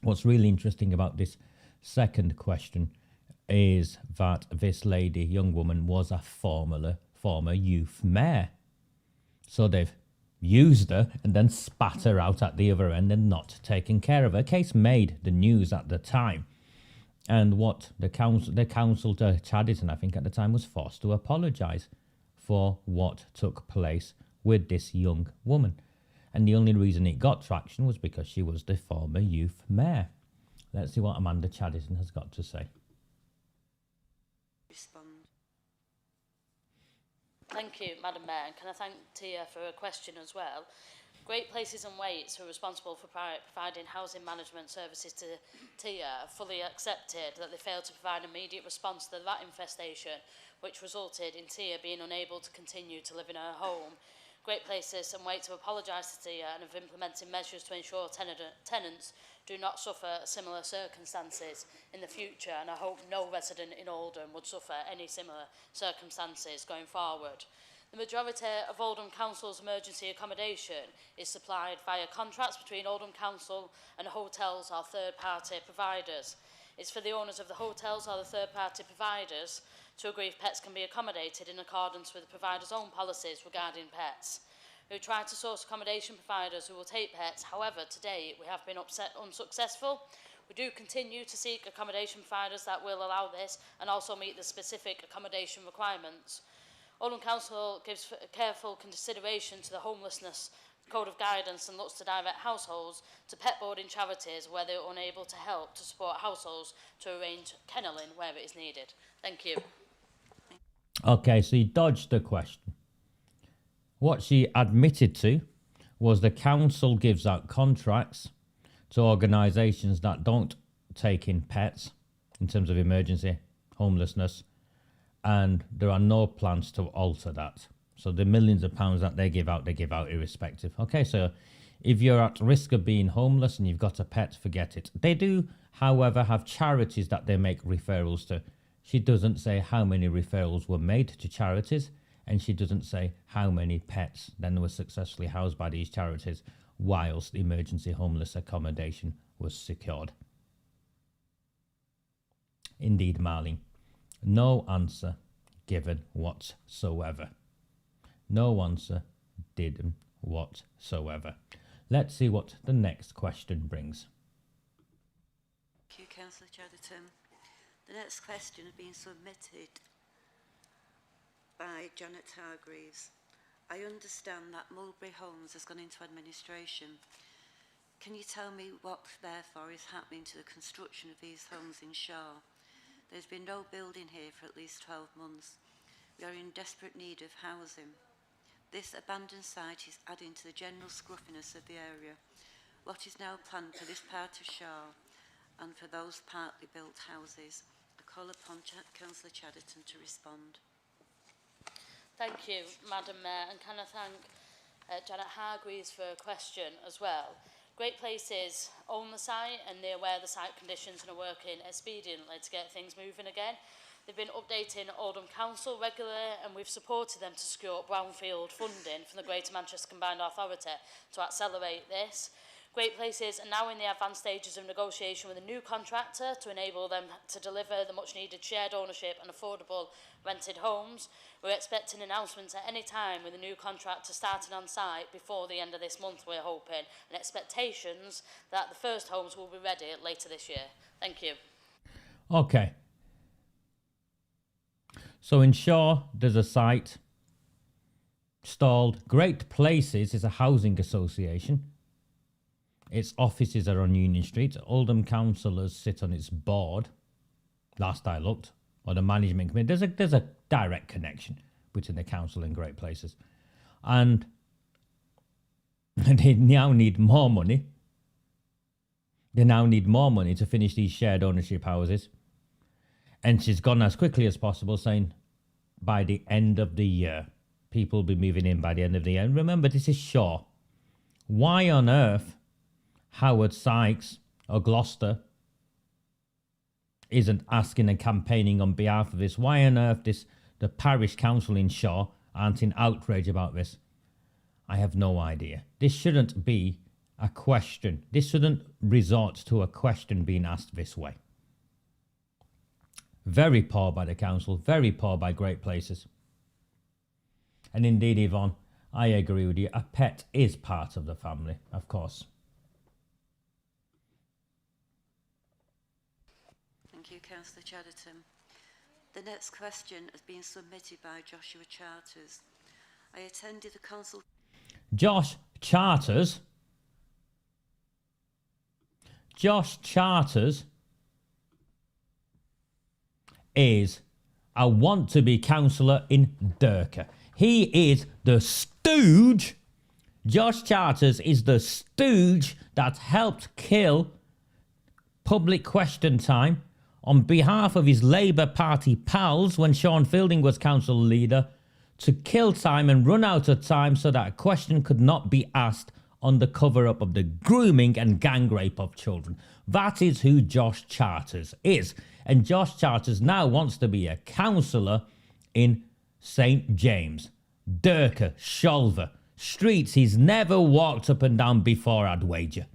[SPEAKER 1] What's really interesting about this second question is that this lady, young woman, was a former youth mayor. So they've used her and then spat her out at the other end and not taken care of her. Case made the news at the time. And what the council to Chadderton, I think at the time, was forced to apologise for what took place with this young woman. And the only reason it got traction was because she was the former youth mayor. Let's see what Amanda Chadderton has got to say.
[SPEAKER 2] Respond.
[SPEAKER 3] Thank you, Madam Mayor. And can I thank Tia for her question as well? Great Places and Waits, who are responsible for providing housing management services to Tia, fully accepted that they failed to provide immediate response to the rat infestation, which resulted in Tia being unable to continue to live in her home. Great Places and Waits have apologised to Tia and have implemented measures to ensure tenants do not suffer similar circumstances in the future, and I hope no resident in Oldham would suffer any similar circumstances going forward. The majority of Oldham Council's emergency accommodation is supplied via contracts between Oldham Council and hotels or third-party providers. It's for the owners of the hotels or the third-party providers to agree if pets can be accommodated in accordance with the provider's own policies regarding pets. We try to source accommodation providers who will take pets. However, to date, we have been unsuccessful. We do continue to seek accommodation providers that will allow this and also meet the specific accommodation requirements. Oldham Council gives careful consideration to the Homelessness Code of Guidance and looks to direct households to pet boarding charities where they're unable to help to support households to arrange kennelling where it is needed. Thank you.
[SPEAKER 1] Okay, so you dodged the question. What she admitted to was the council gives out contracts to organisations that don't take in pets in terms of emergency homelessness, and there are no plans to alter that. So the millions of pounds that they give out irrespective. Okay, so if you're at risk of being homeless and you've got a pet, forget it. They do, however, have charities that they make referrals to. She doesn't say how many referrals were made to charities, and she doesn't say how many pets then were successfully housed by these charities whilst the emergency homeless accommodation was secured. Indeed, Marlene, no answer given whatsoever. No answer given whatsoever. Let's see what the next question brings.
[SPEAKER 2] Thank you, Councillor Chadderton. The next question has been submitted by Janet Hargreaves. I understand that Mulberry Homes has gone into administration. Can you tell me what, therefore, is happening to the construction of these homes in Shaw? There's been no building here for at least 12 months. We are in desperate need of housing. This abandoned site is adding to the general scruffiness of the area. What is now planned for this part of Shaw and for those partly built houses? I call upon Councillor Chadderton to respond.
[SPEAKER 3] Thank you, Madam Mayor, and can I thank Janet Hargreaves for her question as well. Great Places own the site and they're aware of the site conditions and are working expediently to get things moving again. They've been updating Oldham Council regularly and we've supported them to secure brownfield funding from the Greater Manchester Combined Authority to accelerate this. Great Places are now in the advanced stages of negotiation with a new contractor to enable them to deliver the much needed shared ownership and affordable rented homes. We're expecting announcements at any time with a new contractor starting on site before the end of this month, we're hoping, and expectations that the first homes will be ready later this year. Thank you.
[SPEAKER 1] Okay. So in Shaw, there's a site stalled. Great Places is a housing association. Its offices are on Union Street. Oldham councillors sit on its board, last I looked, or the management committee. There's a direct connection between the council and Great Places. And they now need more money. They now need more money to finish these shared ownership houses. And she's gone as quickly as possible, saying by the end of the year, people will be moving in by the end of the year. And remember, this is Shaw. Why on earth Howard Sykes or Gloucester isn't asking and campaigning on behalf of this? Why on earth the parish council in Shaw aren't in outrage about this? I have no idea. This shouldn't be a question. This shouldn't resort to a question being asked this way. Very poor by the council, very poor by Great Places. And indeed, Yvonne, I agree with you. A pet is part of the family, of course.
[SPEAKER 2] Thank you, Councillor Chadderton. The next question has been submitted by Joshua Charters. I attended the council...
[SPEAKER 1] Josh Charters is a want-to-be councillor in Durka. He is the stooge. Josh Charters is the stooge that helped kill public question time on behalf of his Labour Party pals when Sean Fielding was council leader, to kill time and run out of time so that a question could not be asked on the cover-up of the grooming and gang rape of children. That is who Josh Charters is. And Josh Charters now wants to be a councillor in St James, Durka, Sholver, streets he's never walked up and down before, I'd wager.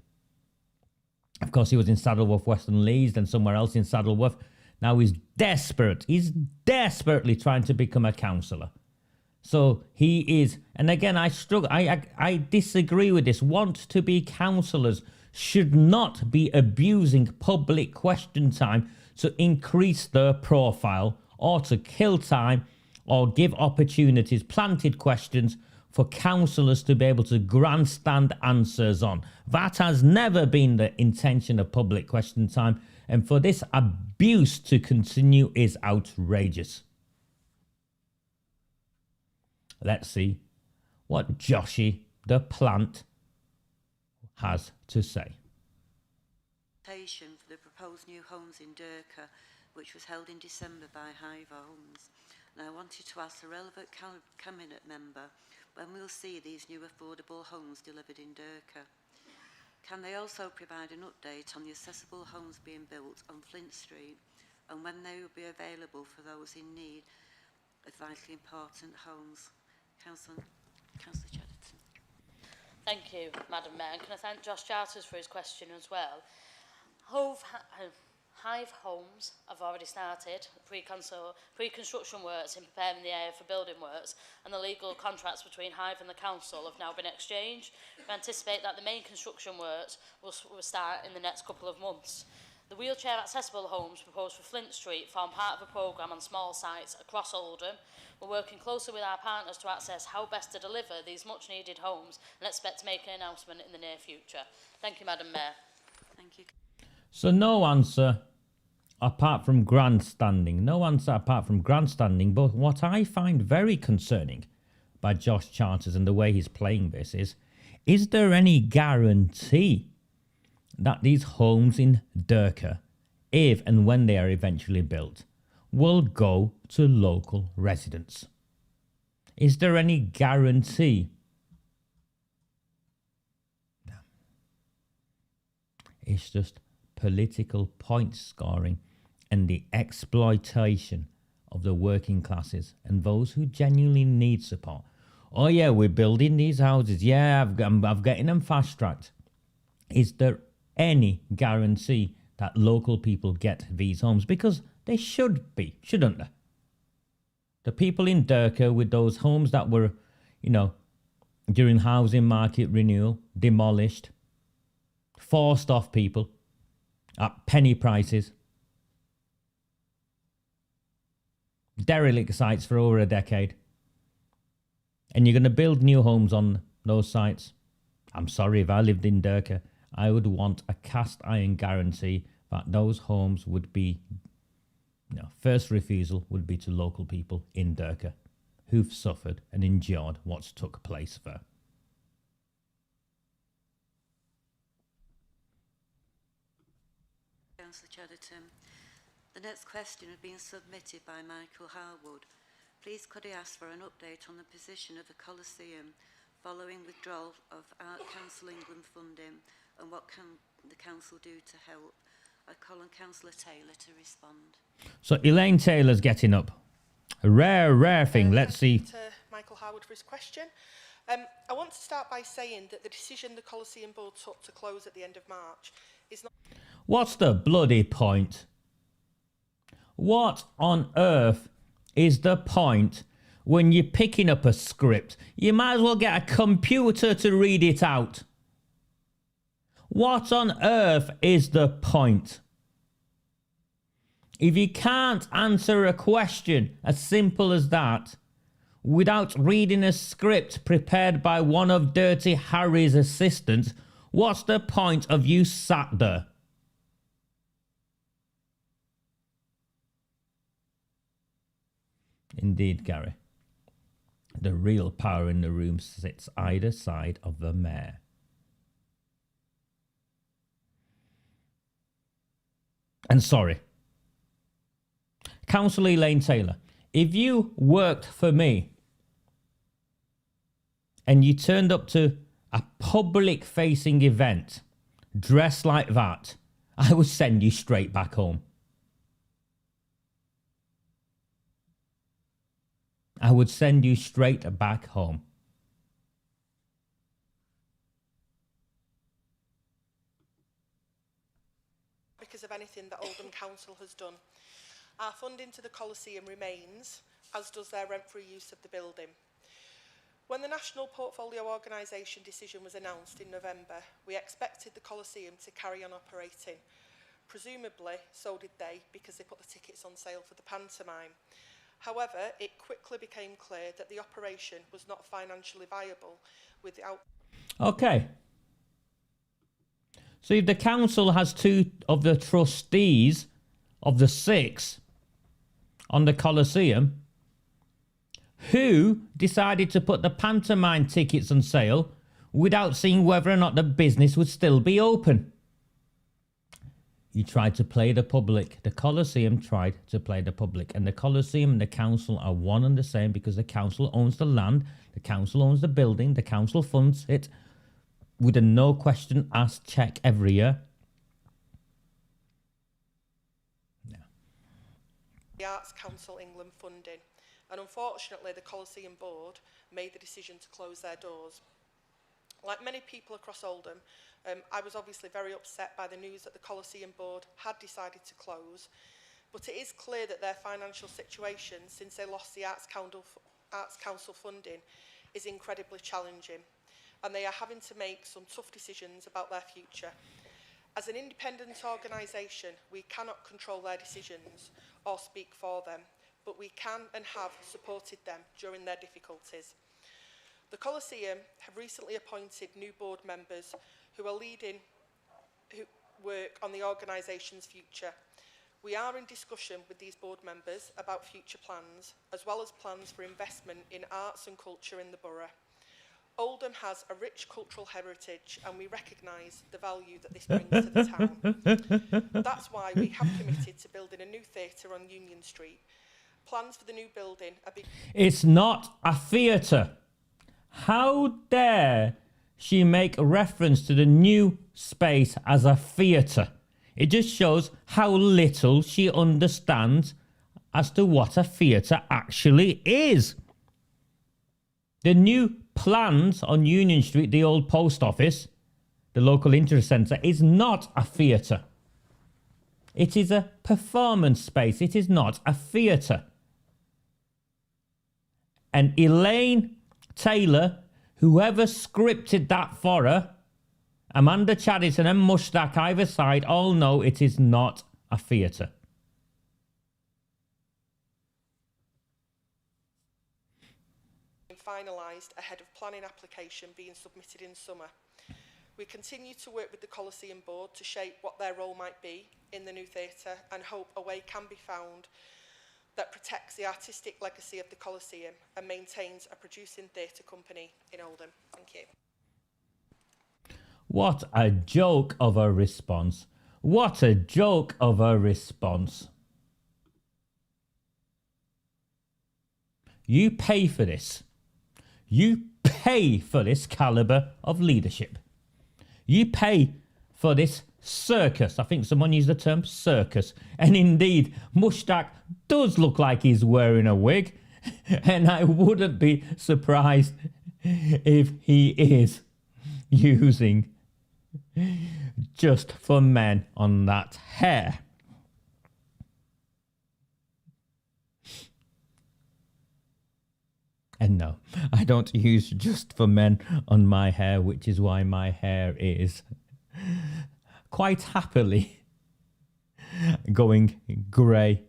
[SPEAKER 1] Of course, he was in Saddleworth, Western Leeds, then somewhere else in Saddleworth. Now he's desperate. He's desperately trying to become a councillor. So he is, and again, I struggle. I disagree with this. Want-to-be councillors should not be abusing public question time to increase their profile or to kill time or give opportunities, planted questions for councillors to be able to grandstand answers on. That has never been the intention of public question time, and for this abuse to continue is outrageous. Let's see what Joshy the plant has to say.
[SPEAKER 2] For the proposed new homes in Durka, which was held in December by Hive Homes. And I wanted to ask the relevant cabinet member when we'll see these new affordable homes delivered in Durka. Can they also provide an update on the accessible homes being built on Flint Street and when they will be available for those in need of vitally important homes? Councillor Chadderton.
[SPEAKER 3] Thank you, Madam Mayor. And can I thank Josh Charters for his question as well? Hive Homes have already started pre-construction works in preparing the area for building works, and the legal contracts between Hive and the council have now been exchanged. We anticipate that the main construction works will start in the next couple of months. The wheelchair accessible homes proposed for Flint Street form part of a programme on small sites across Oldham. We're working closely with our partners to assess how best to deliver these much needed homes and expect to make an announcement in the near future. Thank you, Madam Mayor.
[SPEAKER 2] Thank you.
[SPEAKER 1] So no answer apart from grandstanding. No answer apart from grandstanding. But what I find very concerning by Josh Charters and the way he's playing this is there any guarantee that these homes in Durka, if and when they are eventually built, will go to local residents? Is there any guarantee? No. It's just political point scoring and the exploitation of the working classes and those who genuinely need support. Oh yeah, we're building these houses. Yeah, I've getting them fast-tracked. is there any guarantee that local people get these homes? Because they should be, shouldn't they? The people in Durka with those homes that were, you know, during housing market renewal, demolished, forced off people at penny prices, derelict sites for over a decade, and you're going to build new homes on those sites. I'm sorry, if I lived in Durka, I would want a cast iron guarantee that those homes would be, you know, first refusal would be to local people in Durka who've suffered and endured what's took place there.
[SPEAKER 2] Councillor Chadderton. The next question has been submitted by Michael Harwood. Please could I ask for an update on the position of the Coliseum following withdrawal of Art Council England funding, and what can the council do to help? I call on Councillor Taylor to respond.
[SPEAKER 1] So Elaine Taylor's getting up. A rare thing. Let's see.
[SPEAKER 16] To Michael Howard for his question. I want to start by saying that the decision the Coliseum Board took to close at the end of March is not...
[SPEAKER 1] What's the bloody point? What on earth is the point when you're picking up a script? You might as well get a computer to read it out. What on earth is the point? If you can't answer a question as simple as that without reading a script prepared by one of Dirty Harry's assistants, what's the point of you sat there? Indeed, Gary. The real power in the room sits either side of the mayor. And sorry, Councillor Elaine Taylor, if you worked for me and you turned up to a public-facing event dressed like that, I would send you straight back home. I would send you straight back home.
[SPEAKER 16] Because of anything that Oldham Council has done. Our funding to the Coliseum remains, as does their rent-free use of the building. When the National Portfolio Organisation decision was announced in November, we expected the Coliseum to carry on operating. Presumably, so did they, because they put the tickets on sale for the pantomime. However, it quickly became clear that the operation was not financially viable without...
[SPEAKER 1] Okay. So if the council has 2 of the trustees of the 6 on the Coliseum who decided to put the pantomime tickets on sale without seeing whether or not the business would still be open. You tried to play the public. The Coliseum tried to play the public. And the Coliseum and the council are one and the same because the council owns the land, the council owns the building, the council funds it with a no question asked check every year.
[SPEAKER 16] No. The Arts Council England funding. And unfortunately, the Coliseum Board made the decision to close their doors. Like many people across Oldham, I was obviously very upset by the news that the Coliseum Board had decided to close, but it is clear that their financial situation, since they lost the Arts Council funding, is incredibly challenging, and they are having to make some tough decisions about their future. As an independent organisation, we cannot control their decisions or speak for them, but we can and have supported them during their difficulties. The Coliseum have recently appointed new board members who are leading work on the organisation's future. We are in discussion with these board members about future plans, as well as plans for investment in arts and culture in the borough. Oldham has a rich cultural heritage, and we recognise the value that this brings to the town. That's why we have committed to building a new theatre on Union Street. Plans for the new building are being...
[SPEAKER 1] It's not a theatre. How dare she make a reference to the new space as a theatre? It just shows how little she understands as to what a theatre actually is. The new plans on Union Street, the old post office, the local interest centre, is not a theatre. It is a performance space. It is not a theatre. And Elaine Taylor, whoever scripted that for her, Amanda Chaddderton and Mushtaq either side, all know it is not a theatre.
[SPEAKER 16] Finalised ahead of planning application being submitted in summer. We continue to work with the Coliseum board to shape what their role might be in the new theatre and hope a way can be found that protects the artistic legacy of the Coliseum and maintains a producing theatre company in Oldham. Thank you.
[SPEAKER 1] What a joke of a response. What a joke of a response. You pay for this. You pay for this calibre of leadership. You pay for this circus. I think someone used the term circus. And indeed, Mushtaq does look like he's wearing a wig. And I wouldn't be surprised if he is using Just for Men on that hair. And no, I don't use Just for Men on my hair, which is why my hair is quite happily going grey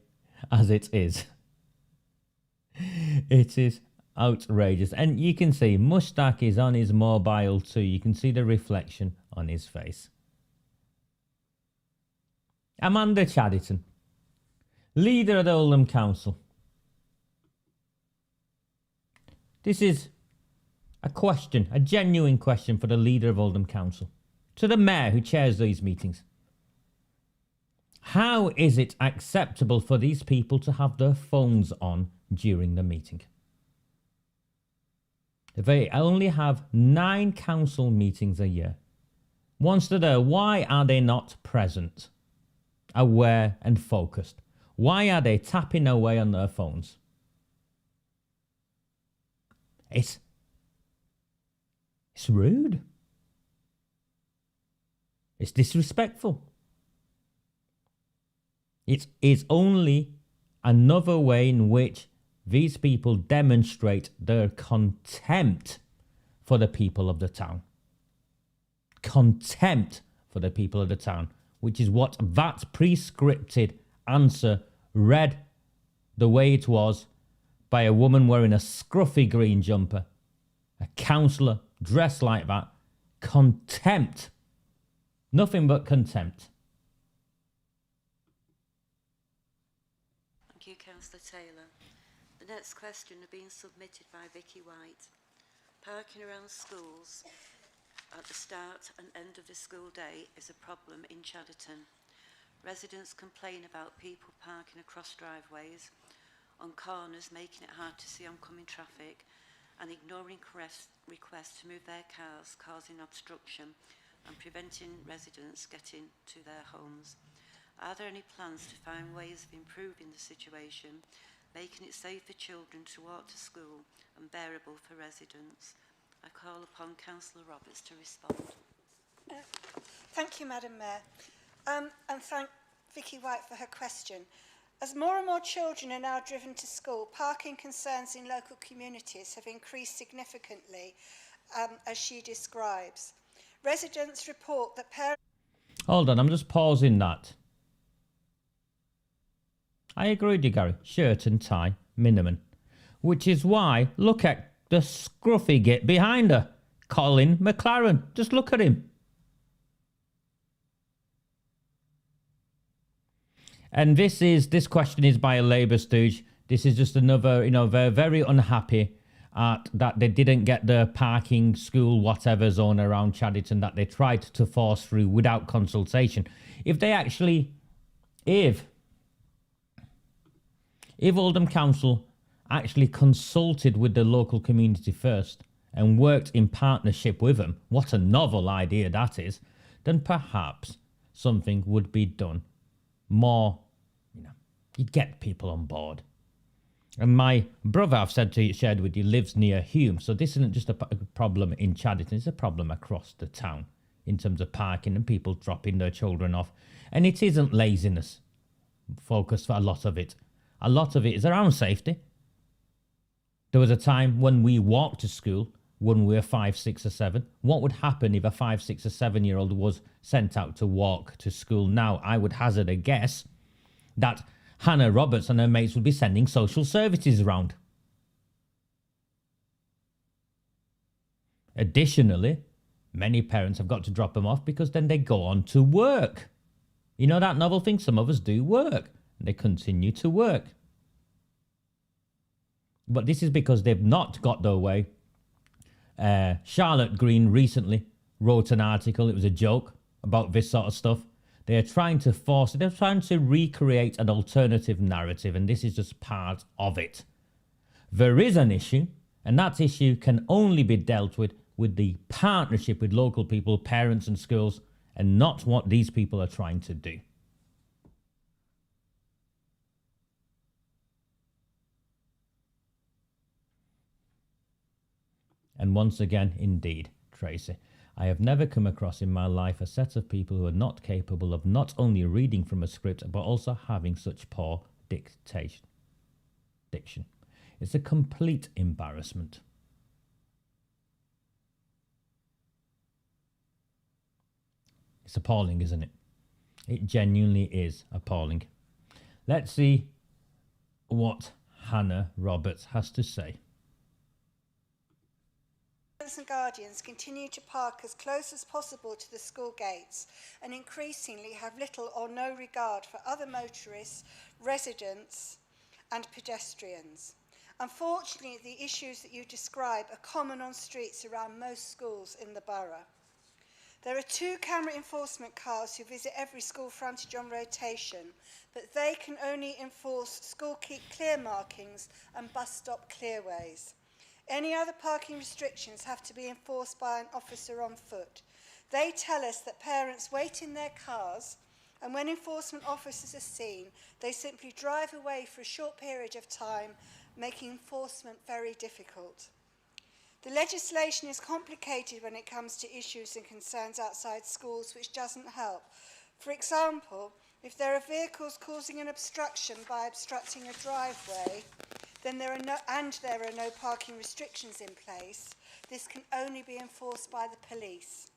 [SPEAKER 1] as it is. It is outrageous. And you can see Mushtaq is on his mobile too. You can see the reflection on his face. Amanda Chaddderton, leader of the Oldham Council. This is a question, a genuine question for the leader of Oldham Council, to the mayor who chairs these meetings. How is it acceptable for these people to have their phones on during the meeting? They only have 9 council meetings a year. Once they're there, why are they not present, aware and focused? Why are they tapping away on their phones? It's rude. It's disrespectful. It is only another way in which these people demonstrate their contempt for the people of the town. Contempt for the people of the town, which is what that prescripted answer read the way it was by a woman wearing a scruffy green jumper, a councillor dressed like that. Contempt. Nothing but contempt.
[SPEAKER 2] Thank you, Councillor Taylor. The next question has been submitted by Vicky White. Parking around schools at the start and end of the school day is a problem in Chadderton. Residents complain about people parking across driveways, on corners, making it hard to see oncoming traffic and ignoring requests to move their cars, causing obstruction and preventing residents getting to their homes. Are there any plans to find ways of improving the situation, making it safe for children to walk to school and bearable for residents? I call upon Councillor Roberts to respond.
[SPEAKER 17] Thank you, Madam Mayor, and thank Vicky White for her question. As more and more children are now driven to school, parking concerns in local communities have increased significantly, as she describes. Residents report that parents...
[SPEAKER 1] Hold on, I'm just pausing that. I agree with you, Gary. Shirt and tie, minimum. Which is why, look at the scruffy git behind her. Colin McLaren. Just look at him. And this question is by a Labour stooge. This is just another, they're very unhappy at that they didn't get the parking school whatever zone around Chadderton that they tried to force through without consultation. If Oldham Council actually consulted with the local community first and worked in partnership with them, what a novel idea that is, then perhaps something would be done more, you'd get people on board. And my brother, I've shared with you, lives near Hume, so this isn't just a problem in Chadderton, it's a problem across the town. in terms of parking and people dropping their children off. And it isn't laziness focused for a lot of it. A lot of it is around safety. There was a time when we walked to school when we were 5, 6 or 7. What would happen if a 5, 6 or 7-year-old was sent out to walk to school now? I would hazard a guess that Hannah Roberts and her mates would be sending social services around. Additionally, many parents have got to drop them off because then they go on to work. You know that novel thing? Some of us do work and they continue to work. But this is because they've not got their way. Charlotte Green recently wrote an article, it was a joke, about this sort of stuff. They're trying to recreate an alternative narrative, and this is just part of it. There is an issue, and that issue can only be dealt with the partnership with local people, parents and schools, and not what these people are trying to do. And once again, indeed, Tracy, I have never come across in my life a set of people who are not capable of not only reading from a script, but also having such poor diction. It's a complete embarrassment. It's appalling, isn't it? It genuinely is appalling. Let's see what Hannah Roberts has to say.
[SPEAKER 17] And guardians continue to park as close as possible to the school gates and increasingly have little or no regard for other motorists, residents and pedestrians. Unfortunately, the issues that you describe are common on streets around most schools in the borough. There are 2 camera enforcement cars who visit every school frontage on rotation, but they can only enforce school clear markings and bus stop clearways. Any other parking restrictions have to be enforced by an officer on foot. They tell us that parents wait in their cars, and when enforcement officers are seen, they simply drive away for a short period of time, making enforcement very difficult. The legislation is complicated when it comes to issues and concerns outside schools, which doesn't help. For example, if there are vehicles causing an obstruction by obstructing a driveway, then there are no parking restrictions in place, this can only be enforced by the police.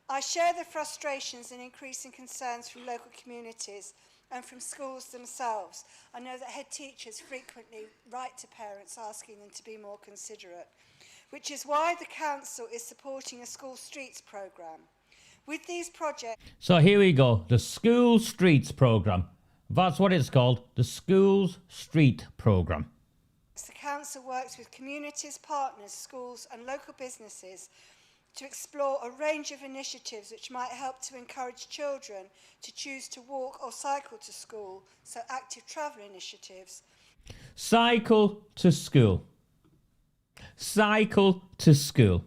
[SPEAKER 17] I share the frustrations and increasing concerns from local communities and from schools themselves. I know that head teachers frequently write to parents asking them to be more considerate, which is why the council is supporting a school streets programme. With these projects...
[SPEAKER 1] So here we go, the School Streets programme. That's what it's called, the Schools Street programme.
[SPEAKER 17] The council works with communities, partners, schools and local businesses to explore a range of initiatives which might help to encourage children to choose to walk or cycle to school, so active travel initiatives.
[SPEAKER 1] Cycle to school. Cycle to school.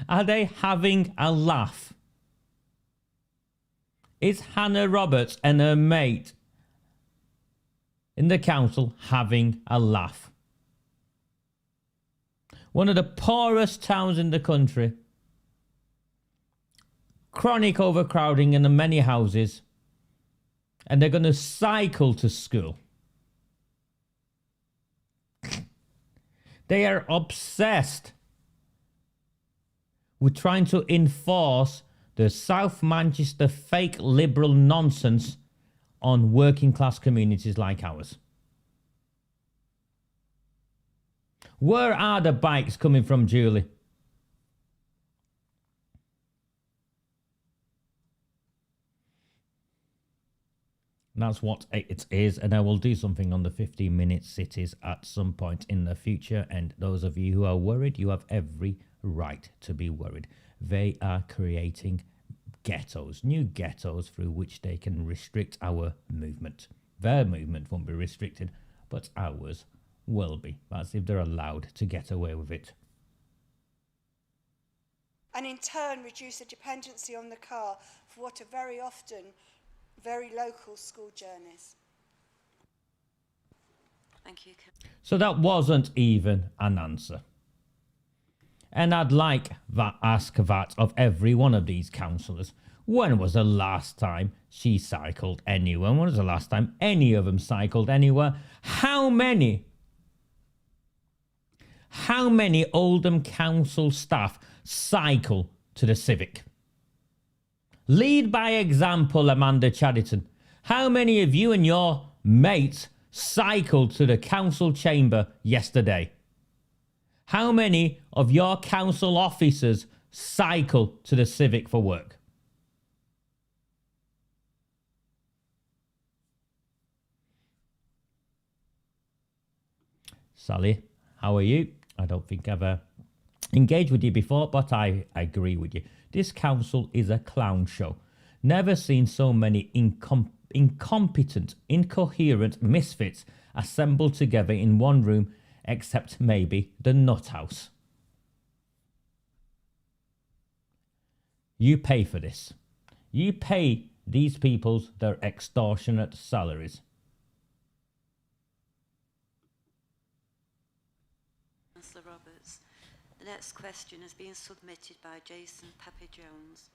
[SPEAKER 1] Are they having a laugh? Is Hannah Roberts and her mate in the council having a laugh? One of the poorest towns in the country, chronic overcrowding in the many houses, and they're going to cycle to school. They are obsessed with trying to enforce the South Manchester fake liberal nonsense on working class communities like ours. Where are the bikes coming from, Julie? That's what it is, and I will do something on the 15-minute cities at some point in the future, and those of you who are worried, you have every right to be worried. They are creating ghettos, new ghettos through which they can restrict our movement. Their movement won't be restricted, but ours will be. That's if they're allowed to get away with it.
[SPEAKER 17] And in turn reduce the dependency on the car for what are very often very local school journeys.
[SPEAKER 2] Thank you.
[SPEAKER 1] So that wasn't even an answer. And I'd like that ask that of every one of these councillors. When was the last time she cycled anywhere? When was the last time any of them cycled anywhere? How many Oldham Council staff cycle to the Civic? Lead by example, Amanda Chadderton. How many of you and your mates cycled to the council chamber yesterday? How many of your council officers cycle to the Civic for work? Sally, how are you? I don't think I've engaged with you before, but I agree with you. This council is a clown show. Never seen so many incompetent, incoherent misfits assembled together in one room, except maybe the nut house. You pay for this. You pay these people their extortionate salaries.
[SPEAKER 2] Councillor Roberts. The next question has been submitted by Jason Pappy-Jones.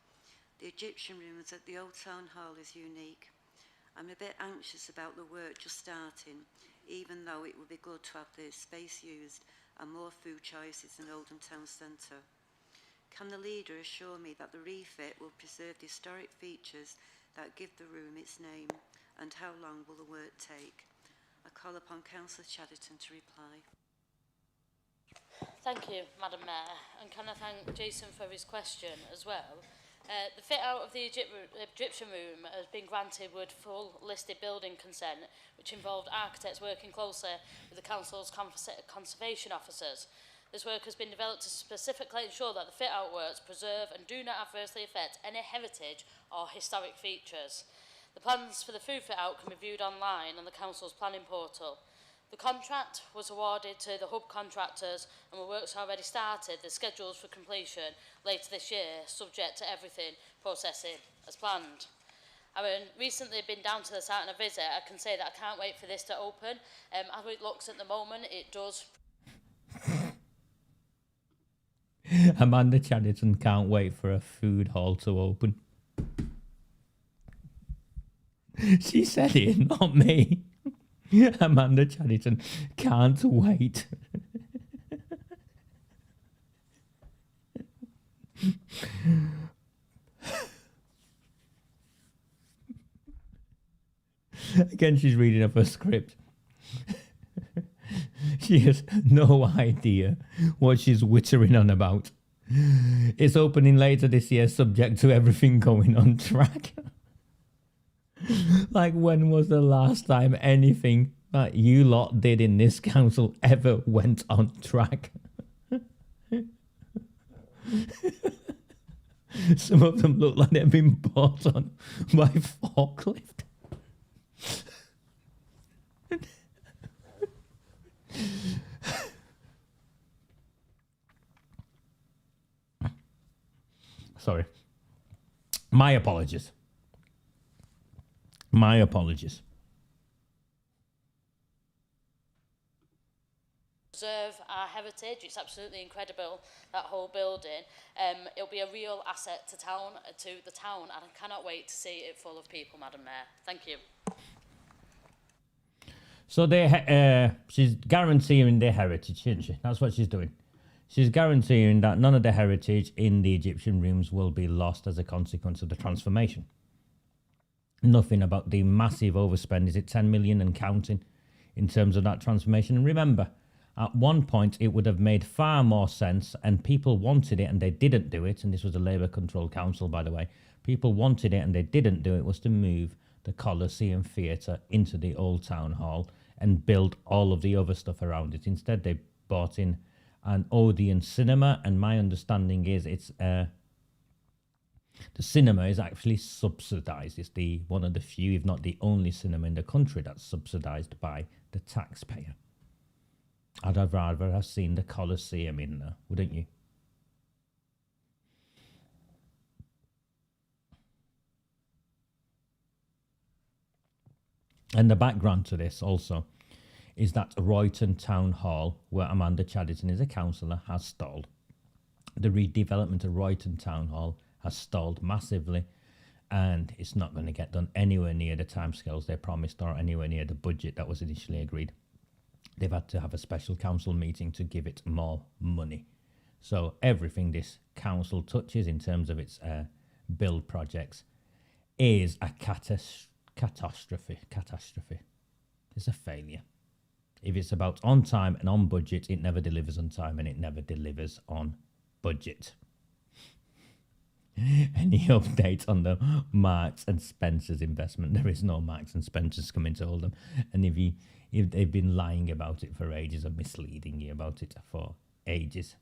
[SPEAKER 2] The Egyptian rooms at the Old Town Hall is unique. I'm a bit anxious about the work just starting, even though it would be good to have the space used and more food choices in Oldham Town Centre. Can the leader assure me that the refit will preserve the historic features that give the room its name, and how long will the work take? I call upon Councillor Chadderton to reply.
[SPEAKER 3] Thank you, Madam Mayor, and can I thank Jason for his question as well. The fit out of the Egyptian room has been granted with full listed building consent, which involved architects working closely with the council's conservation officers. This work has been developed to specifically ensure that the fit out works preserve and do not adversely affect any heritage or historic features. The plans for the food fit out can be viewed online on the council's planning portal. The contract was awarded to the hub contractors and the works already started. The schedules for completion later this year, subject to everything processing as planned. Having recently been down to the site on a visit, I can say that I can't wait for this to open. As it looks at the moment, it does.
[SPEAKER 1] Amanda Chadderton can't wait for a food hall to open. She said it, not me. Amanda Chadderton can't wait. Again, she's reading off her script. She has no idea what she's wittering on about. It's opening later this year, subject to everything going on track. Like, when was the last time anything that you lot did in this council ever went on track? Some of them look like they've been bought on by forklift. Sorry. My apologies. My apologies.
[SPEAKER 3] Preserve our heritage. It's absolutely incredible, that whole building. It'll be a real asset to the town, and I cannot wait to see it full of people, Madam Mayor. Thank you.
[SPEAKER 1] So she's guaranteeing their heritage, isn't she? That's what she's doing. She's guaranteeing that none of the heritage in the Egyptian rooms will be lost as a consequence of the transformation. Nothing about the massive overspend. Is it 10 million and counting in terms of that transformation? And remember, at one point it would have made far more sense, and people wanted it and they didn't do it. And this was a Labour controlled council, by the way. People wanted it and they didn't do it. Was to move the Coliseum Theatre into the Old Town Hall and build all of the other stuff around it. Instead, they bought in an Odeon cinema, and my understanding is it's the cinema is actually subsidised. It's one of the few, if not the only, cinema in the country that's subsidised by the taxpayer. I'd have rather have seen the Coliseum in there, wouldn't you? And the background to this also is that Royton Town Hall, where Amanda Chadderton is a councillor, has stalled. The redevelopment of Royton Town Hall has stalled massively, and it's not going to get done anywhere near the timescales they promised or anywhere near the budget that was initially agreed. They've had to have a special council meeting to give it more money. So everything this council touches in terms of its build projects is a catastrophe. It's a failure. If it's about on time and on budget, it never delivers on time and it never delivers on budget. Any update on the Marks and Spencer's investment? There is no Marks and Spencer's coming to Oldham. And if they've been lying about it for ages or misleading you about it for ages.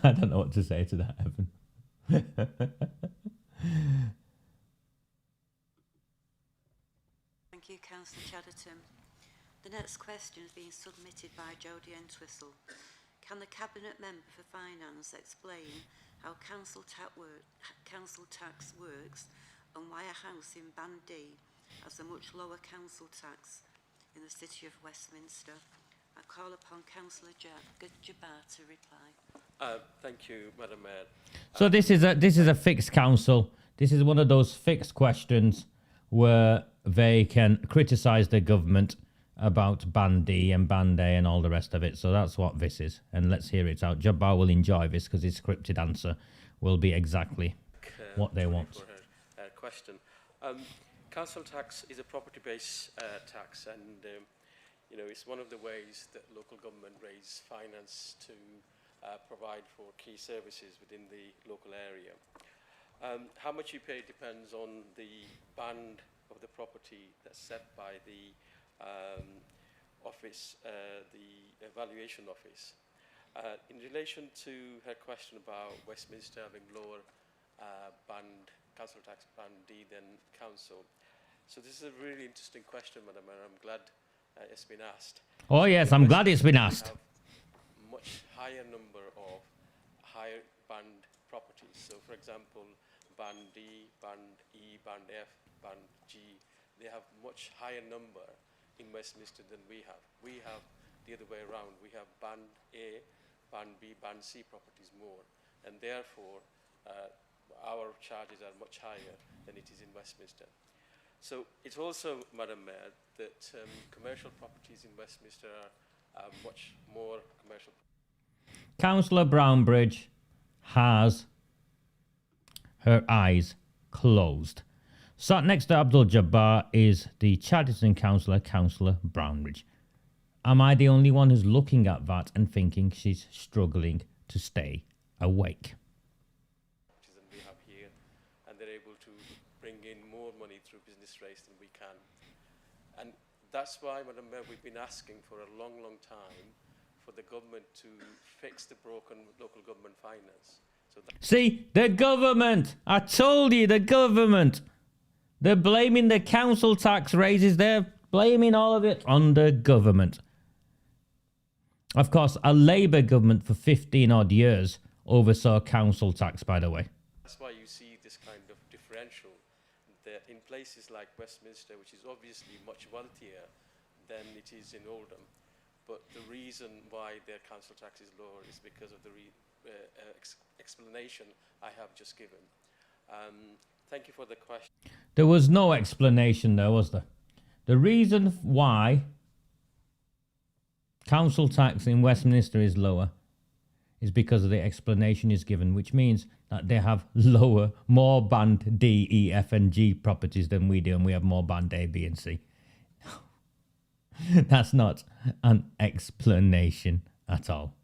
[SPEAKER 1] I don't know what to say to that, Evan.
[SPEAKER 2] Thank you, Councillor Chadderton. The next question is being submitted by Jodie Entwistle. Can the Cabinet Member for Finance explain how council tax works and why a house in Band D has a much lower council tax in the City of Westminster? I call upon Councillor Jabbar to reply.
[SPEAKER 5] Thank you, Madam Mayor.
[SPEAKER 1] So this is a fixed council. This is one of those fixed questions where they can criticise the government about Band D and Band A and all the rest of it. So that's what this is. And let's hear it out. Jabbar will enjoy this because his scripted answer will be exactly what they want.
[SPEAKER 5] For her question. Council tax is a property-based tax, and you know, it's one of the ways that local government raise finance to provide for key services within the local area. How much you pay depends on the band of the property that's set by the office, the valuation office. In relation to her question about Westminster having lower council tax band D than council, so this is a really interesting question, Madam Mayor. I'm glad it's been asked.
[SPEAKER 1] Oh yes, I'm glad it's been asked.
[SPEAKER 5] Much higher number of higher band properties. So, for example, Band D, Band E, Band F, Band G, they have much higher number in Westminster than we have. We have the other way around. We have Band A, Band B, Band C properties more, and therefore our charges are much higher than it is in Westminster. So it's also, Madam Mayor, that commercial properties in Westminster are much more commercial.
[SPEAKER 1] Councillor Brownbridge has her eyes closed. Sat next to Abdul Jabbar is the Chadderton councillor, Councillor Brownbridge. Am I the only one who's looking at that and thinking she's struggling to stay awake?
[SPEAKER 5] We have here, and they're able to bring in more money through business rates than we can. And that's why, Madam Mayor, we've been asking for a long, long time for the government to fix the broken local government finance. So
[SPEAKER 1] see, the government! I told you, the government! They're blaming the council tax raises. They're blaming all of it on the government. Of course, a Labour government for 15 odd years oversaw council tax, by the way.
[SPEAKER 5] That's why you see this kind of differential that in places like Westminster, which is obviously much wealthier than it is in Oldham. But the reason why their council tax is lower is because of the explanation I have just given. Thank you for the question.
[SPEAKER 1] There was no explanation there, was there? The reason why council tax in Westminster is lower is because of the explanation is given, which means that they have more band D, E, F and G properties than we do, and we have more band A, B and C. That's not an explanation at all.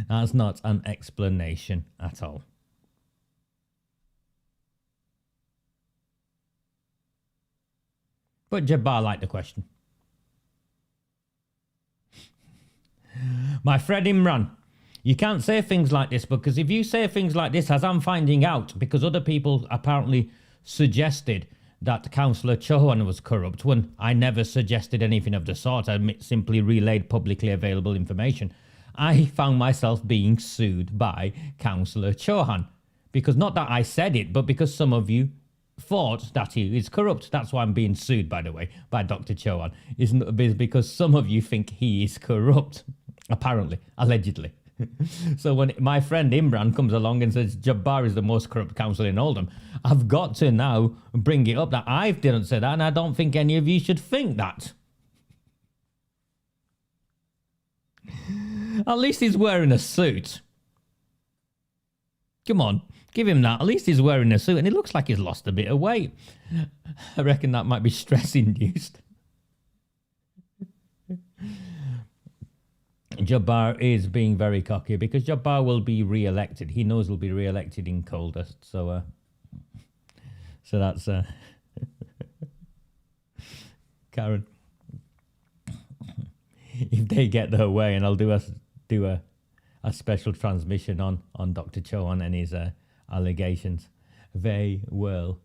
[SPEAKER 1] That's not an explanation at all. But Jabbar liked the question. My friend Imran, you can't say things like this, because if you say things like this, as I'm finding out, because other people apparently suggested that Councillor Chauhan was corrupt when I never suggested anything of the sort. I simply relayed publicly available information. I found myself being sued by Councillor Chauhan Because not that I said it, but because some of you thought that he is corrupt. That's why I'm being sued, by the way, by Dr. Chauhan. It's because some of you think he is corrupt. Apparently, allegedly. So when my friend Imran comes along and says Jabbar is the most corrupt council in Oldham, I've got to now bring it up that I didn't say that, and I don't think any of you should think that. At least he's wearing a suit. Come on, give him that. At least he's wearing a suit, and it looks like he's lost a bit of weight. I reckon that might be stress-induced. Jabbar is being very cocky because Jabbar will be re-elected. He knows he'll be re-elected in Coldust. So that's Karen. If they get their way, and I'll do a special transmission on Dr. Chauhan and his allegations, they will.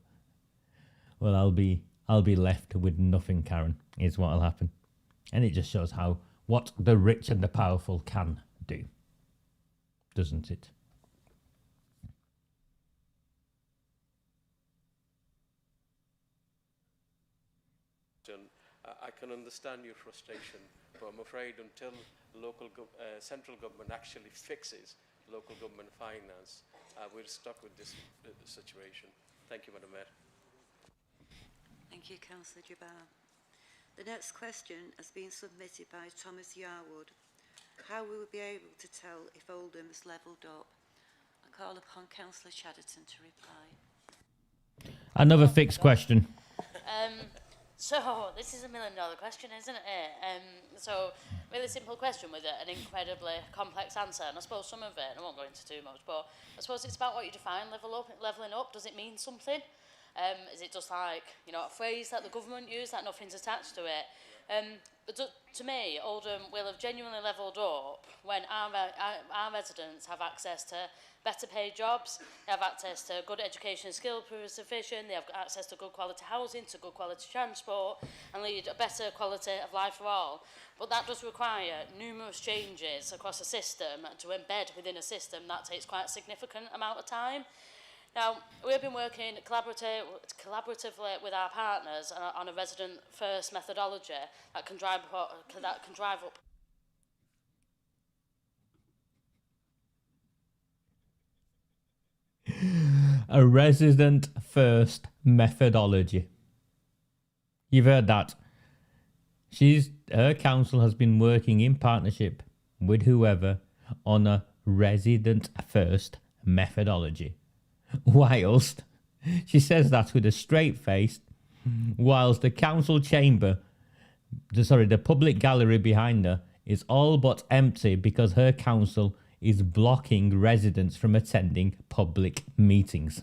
[SPEAKER 1] Well, I'll be left with nothing, Karen, is what'll happen. And it just shows what the rich and the powerful can do, doesn't it?
[SPEAKER 5] I can understand your frustration, but I'm afraid until central government actually fixes local government finance, we're stuck with this situation. Thank you, Madam Mayor.
[SPEAKER 2] Thank you, Councillor Jabbar. The next question has been submitted by Thomas Yarwood. How will we be able to tell if Oldham has levelled up? I call upon Councillor Chaddерton to reply.
[SPEAKER 1] Another fixed question.
[SPEAKER 3] So this is $1 million question, isn't it? So really simple question with an incredibly complex answer, and I suppose some of it, and I won't go into too much, but I suppose it's about what you define levelling up. Does it mean something? Is it just like, a phrase that the government use that nothing's attached to it? But to me, Oldham will have genuinely levelled up when our residents have access to better paid jobs, they have access to good education and skill provision, they have access to good quality housing, to good quality transport, and lead a better quality of life for all. But that does require numerous changes across a system, and to embed within a system that takes quite a significant amount of time. Now, we've been working collaboratively with our partners on a resident-first methodology that can drive up.
[SPEAKER 1] A resident-first methodology. You've heard that. Her council has been working in partnership with whoever on a resident-first methodology. Whilst she says that with a straight face, whilst the council chamber, the public gallery behind her is all but empty because her council is blocking residents from attending public meetings.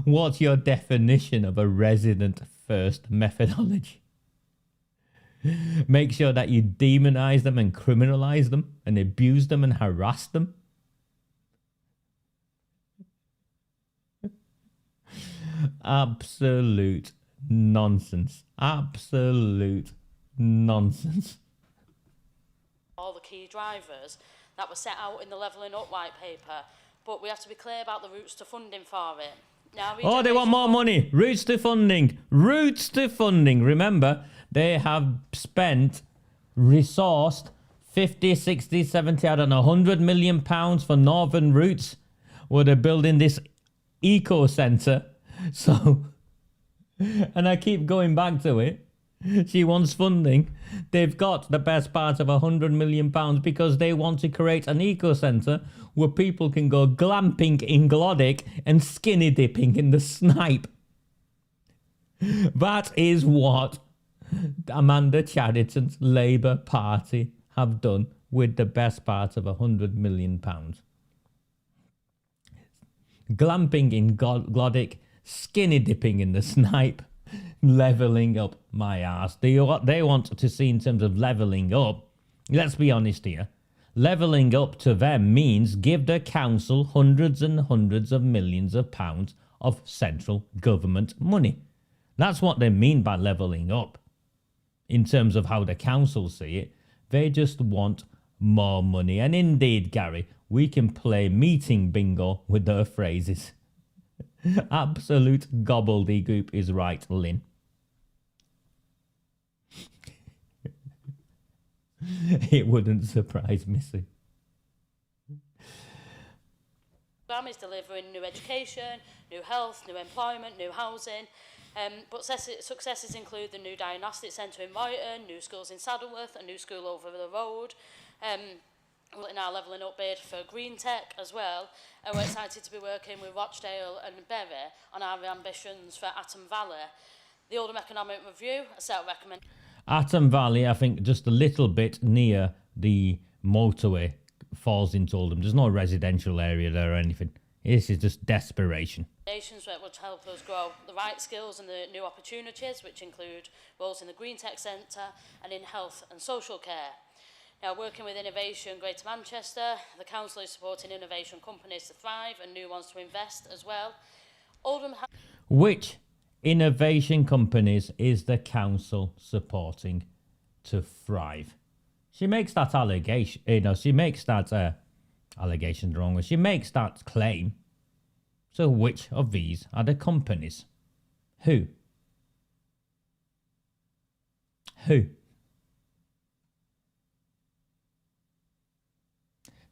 [SPEAKER 1] What's your definition of a resident-first methodology? Make sure that you demonize them and criminalize them and abuse them and harass them. Absolute nonsense. Absolute nonsense.
[SPEAKER 3] All the key drivers that were set out in the Levelling Up white paper, but we have to be clear about the routes to funding for it. Now,
[SPEAKER 1] they want more money. Routes to funding. Routes to funding. Remember, they have resourced 50, 60, 70, I don't know, £100 million for Northern Routes, where they're building this eco-centre. So, and I keep going back to it. She wants funding. They've got the best part of £100 million because they want to create an eco-centre where people can go glamping in Glodick and skinny dipping in the Snipe. That is what Amanda Chaddерton's Labour Party have done with the best part of £100 million. Glamping in Glodick, skinny dipping in the Snipe, levelling up my arse. What they want to see in terms of levelling up, let's be honest here, levelling up to them means give the council hundreds and hundreds of millions of pounds of central government money. That's what they mean by levelling up. In terms of how the council see it, they just want more money. And indeed, Gary, we can play meeting bingo with their phrases. Absolute gobbledygook is right, Lynn. It wouldn't surprise Missy.
[SPEAKER 3] Is delivering new education, new health, new employment, new housing. But successes include the new diagnostic centre in Royton, new schools in Saddleworth, a new school over the road. We're now levelling up bid for green tech as well. And we're excited to be working with Rochdale and Bury on our ambitions for Atom Valley. The Oldham Economic Review, a set of recommendations.
[SPEAKER 1] Atom Valley, I think, just a little bit near the motorway falls into Oldham. There's no residential area there or anything. This is just desperation.
[SPEAKER 3] That would help us grow the right skills and the new opportunities, which include roles in the Green Tech Centre and in health and social care. Now, working with Innovation Greater Manchester, the council is supporting innovation companies to thrive and new ones to invest as well. Oldham.
[SPEAKER 1] Which innovation companies is the council supporting to thrive? She makes that allegation, she makes that allegation the wrong way. She makes that claim. So which of these are the companies? Who?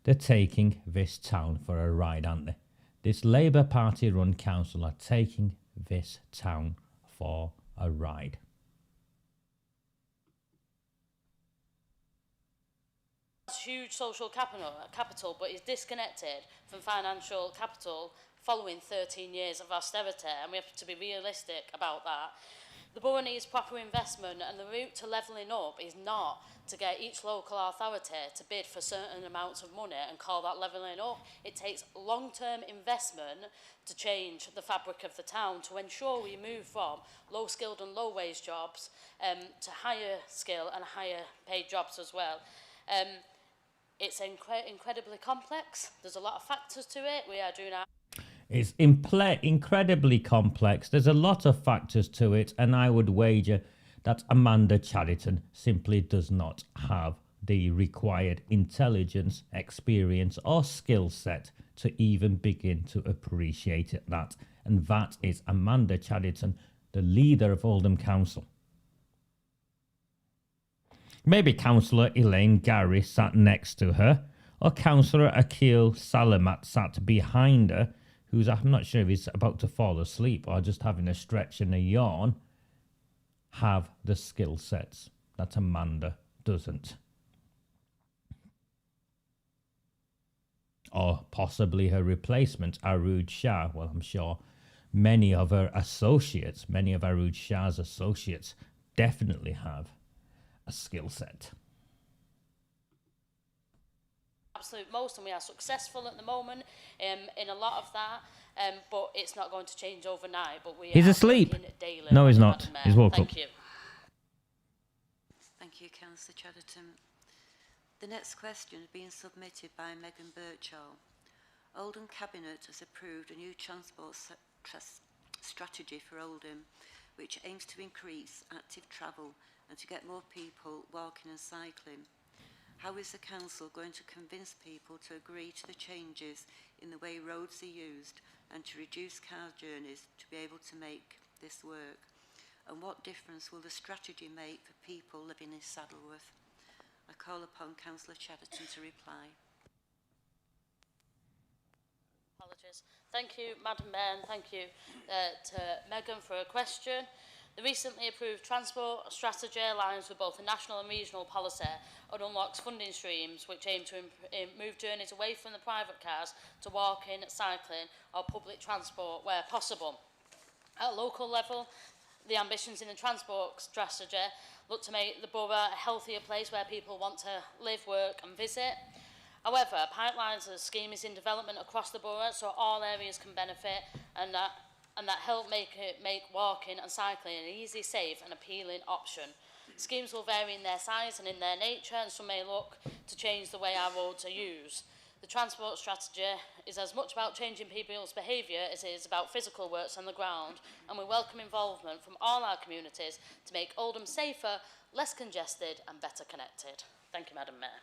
[SPEAKER 1] They're taking this town for a ride, aren't they? This Labour Party run council are taking this town for a ride.
[SPEAKER 3] Huge social capital, but is disconnected from financial capital following 13 years of austerity, and we have to be realistic about that. The borough needs proper investment, and the route to levelling up is not to get each local authority to bid for certain amounts of money and call that levelling up. It takes long-term investment to change the fabric of the town, to ensure we move from low-skilled and low-wage jobs to higher skill and higher paid jobs as well. It's incredibly complex. There's a lot of factors to it. We are doing our...
[SPEAKER 1] It's incredibly complex. There's a lot of factors to it, and I would wager that Amanda Chadderton simply does not have the required intelligence, experience, or skill set to even begin to appreciate that. And that is Amanda Chadderton, the leader of Oldham Council. Maybe Councillor ELAINE GARRY sat next to her, or Councillor Akil Salamat sat behind her, who's, I'm not sure if he's about to fall asleep or just having a stretch and a yawn, have the skill sets that Amanda doesn't. Or possibly her replacement, Arooj Shah. Well, I'm sure many of her associates, many of Arooj Shah's associates definitely have a skill set.
[SPEAKER 3] Absolute most, and we are successful at the moment in a lot of that, but it's not going to change overnight. But
[SPEAKER 1] He's asleep.
[SPEAKER 3] Daily.
[SPEAKER 1] No, he's not. He's woke up.
[SPEAKER 3] Thank you.
[SPEAKER 2] Thank you, Councillor Chadderton. The next question has been submitted by Megan Birchall. Oldham Cabinet has approved a new transport strategy for Oldham, which aims to increase active travel and to get more people walking and cycling. How is the council going to convince people to agree to the changes in the way roads are used and to reduce car journeys to be able to make this work? And what difference will the strategy make for people living in Saddleworth? I call upon Councillor Chadderton to reply.
[SPEAKER 3] Apologies. Thank you, Madam Mayor, and thank you to Megan for a question. The recently approved transport strategy aligns with both the national and regional policy and unlocks funding streams which aim to move journeys away from the private cars to walking, cycling or public transport where possible. At a local level, the ambitions in the transport strategy look to make the borough a healthier place where people want to live, work and visit. However, pipelines as a scheme is in development across the borough, so all areas can benefit, and that help make walking and cycling an easy, safe and appealing option. Schemes will vary in their size and in their nature, and some may look to change the way our roads are used. The transport strategy is as much about changing people's behaviour as it is about physical works on the ground, and we welcome involvement from all our communities to make Oldham safer, less congested and better connected. Thank you, Madam Mayor.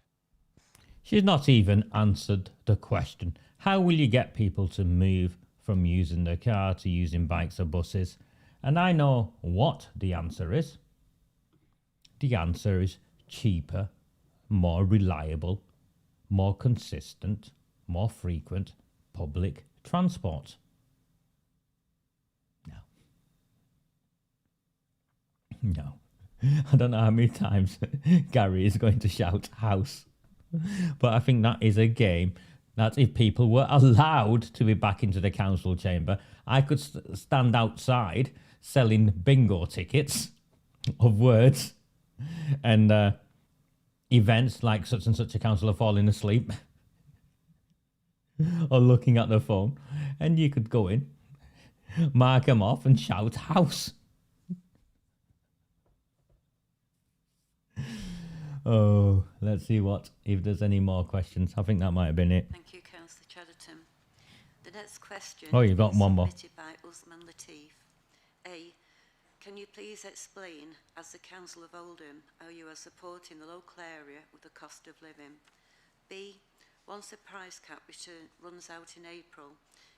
[SPEAKER 1] She's not even answered the question. How will you get people to move from using their car to using bikes or buses? And I know what the answer is. The answer is cheaper, more reliable, more consistent, more frequent public transport. No. I don't know how many times Gary is going to shout house. But I think that is a game that if people were allowed to be back into the council chamber, I could stand outside selling bingo tickets of words and events like such and such a councillor falling asleep or looking at their phone, and you could go in, mark them off and shout house. Oh, let's see if there's any more questions. I think that might have been it.
[SPEAKER 2] Thank you, Councillor Chadderton. The next question
[SPEAKER 1] you've got one more.
[SPEAKER 2] submitted by Usman Latif. A. Can you please explain, as the Council of Oldham, how you are supporting the local area with the cost of living? B. Once the price cap runs out in April,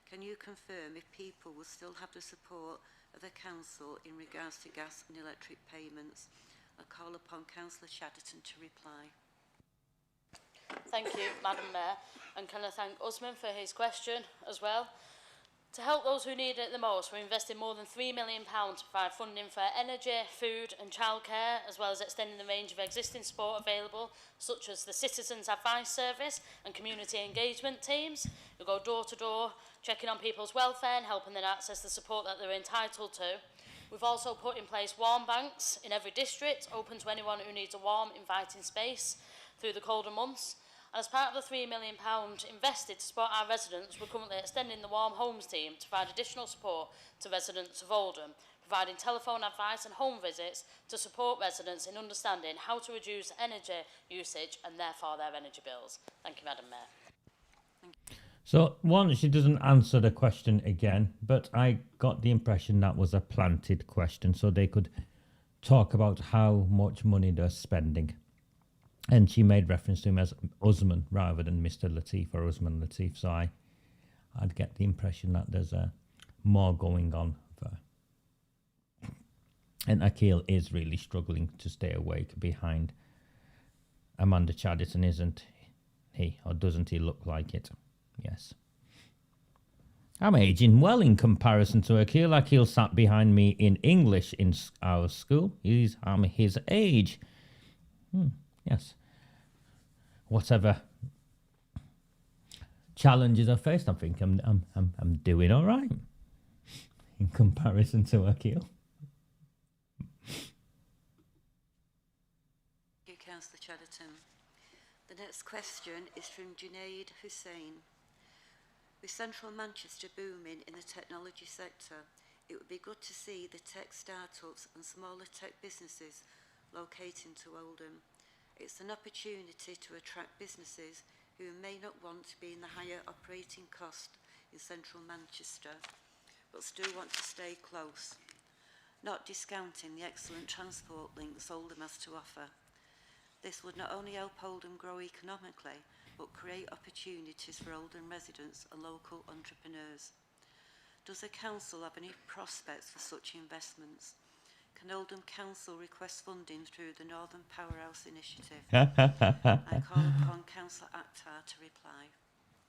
[SPEAKER 2] can you confirm if people will still have the support of the Council in regards to gas and electric payments? I call upon Councillor Chadderton to reply.
[SPEAKER 3] Thank you, Madam Mayor, and can I thank Usman for his question as well. To help those who need it the most, we're investing more than £3 million to provide funding for energy, food and childcare, as well as extending the range of existing support available, such as the Citizens Advice Service and community engagement teams, who go door to door, checking on people's welfare and helping them access the support that they're entitled to. We've also put in place warm banks in every district, open to anyone who needs a warm, inviting space through the colder months. And as part of the £3 million invested to support our residents, we're currently extending the Warm Homes team to provide additional support to residents of Oldham, providing telephone advice and home visits to support residents in understanding how to reduce energy usage and therefore their energy bills. Thank you, Madam Mayor.
[SPEAKER 1] So, one, she doesn't answer the question again, but I got the impression that was a planted question, so they could talk about how much money they're spending. And she made reference to him as Usman rather than Mr. Latif or Usman Latif, so I'd get the impression that there's more going on there. And Akil is really struggling to stay awake behind Amanda Chadderton, isn't he? Or doesn't he look like it? Yes. I'm aging well in comparison to Akil. Akil sat behind me in English in our school. I'm his age. Yes. Whatever challenges I faced, I think I'm doing all right in comparison to Akil.
[SPEAKER 2] Thank you, Councillor Chadderton. The next question is from Junaid Hussain. With central Manchester booming in the technology sector, it would be good to see the tech startups and smaller tech businesses locating to Oldham. It's an opportunity to attract businesses who may not want to be in the higher operating cost in central Manchester, but still want to stay close, not discounting the excellent transport links Oldham has to offer. This would not only help Oldham grow economically, but create opportunities for Oldham residents and local entrepreneurs. Does the Council have any prospects for such investments? Can Oldham Council request funding through the Northern Powerhouse Initiative? I call upon Councillor Akhtar to reply.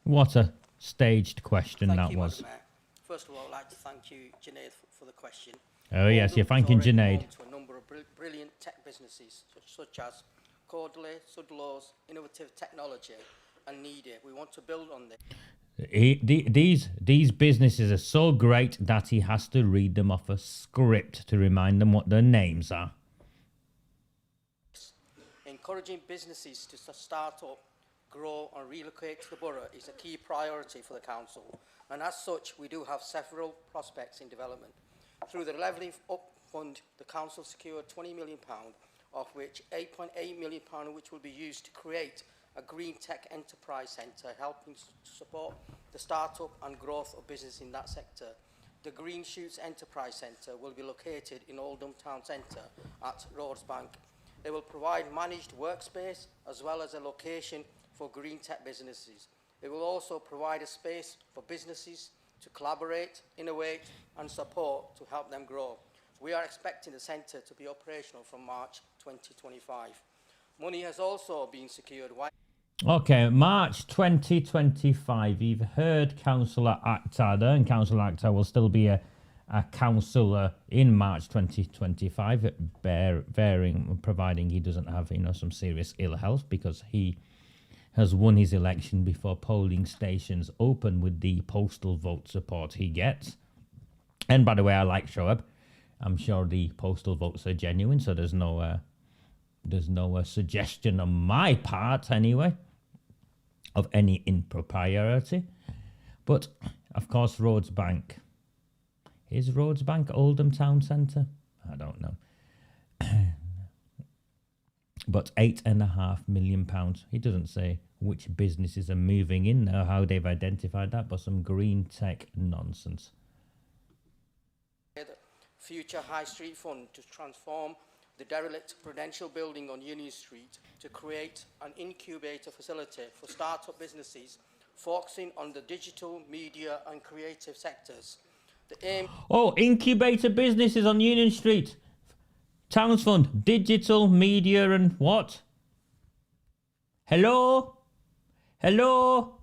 [SPEAKER 1] What a staged question
[SPEAKER 6] Thank
[SPEAKER 1] that
[SPEAKER 6] you,
[SPEAKER 1] was.
[SPEAKER 6] Madam Mayor. First of all, I'd like to thank you, Junaid, for the question.
[SPEAKER 1] Oh yes, you're thanking Junaid.
[SPEAKER 6] To a number of brilliant tech businesses, such as Cordley, Sudlow's, Innovative Technology and Needy. We want to build on this.
[SPEAKER 1] These businesses are so great that he has to read them off a script to remind them what their names are.
[SPEAKER 6] Encouraging businesses to start up, grow and relocate to the borough is a key priority for the council, and as such we do have several prospects in development. Through the Levelling Up Fund, the council secured £20 million, of which £8.8 million which will be used to create a green tech enterprise centre, helping to support the start-up and growth of business in that sector. The Green Shoots Enterprise Centre will be located in Oldham Town Centre at Rosebank. They will provide managed workspace as well as a location for green tech businesses. It will also provide a space for businesses to collaborate, innovate and support to help them grow. We are expecting the centre to be operational from March 2025. Money has also been secured.
[SPEAKER 1] Okay, March 2025. You've heard Councillor Akhtar there, and Councillor Akhtar will still be a councillor in March 2025, providing he doesn't have, you know, some serious ill health, because he has won his election before polling stations open with the postal vote support he gets. And by the way, I like Shoaib. I'm sure the postal votes are genuine, so there's no suggestion on my part anyway of any impropriety. But of course, Roadsbank. Is Roadsbank Oldham Town Centre? I don't know. But £8.5 million. He doesn't say which businesses are moving in or how they've identified that, but some green tech nonsense.
[SPEAKER 6] Future High Street Fund to transform the derelict Prudential building on Union Street to create an incubator facility for start-up businesses focusing on the digital, media and creative sectors. The aim...
[SPEAKER 1] Oh, incubator businesses on Union Street. Towns Fund, digital, media and what? Hello? Hello?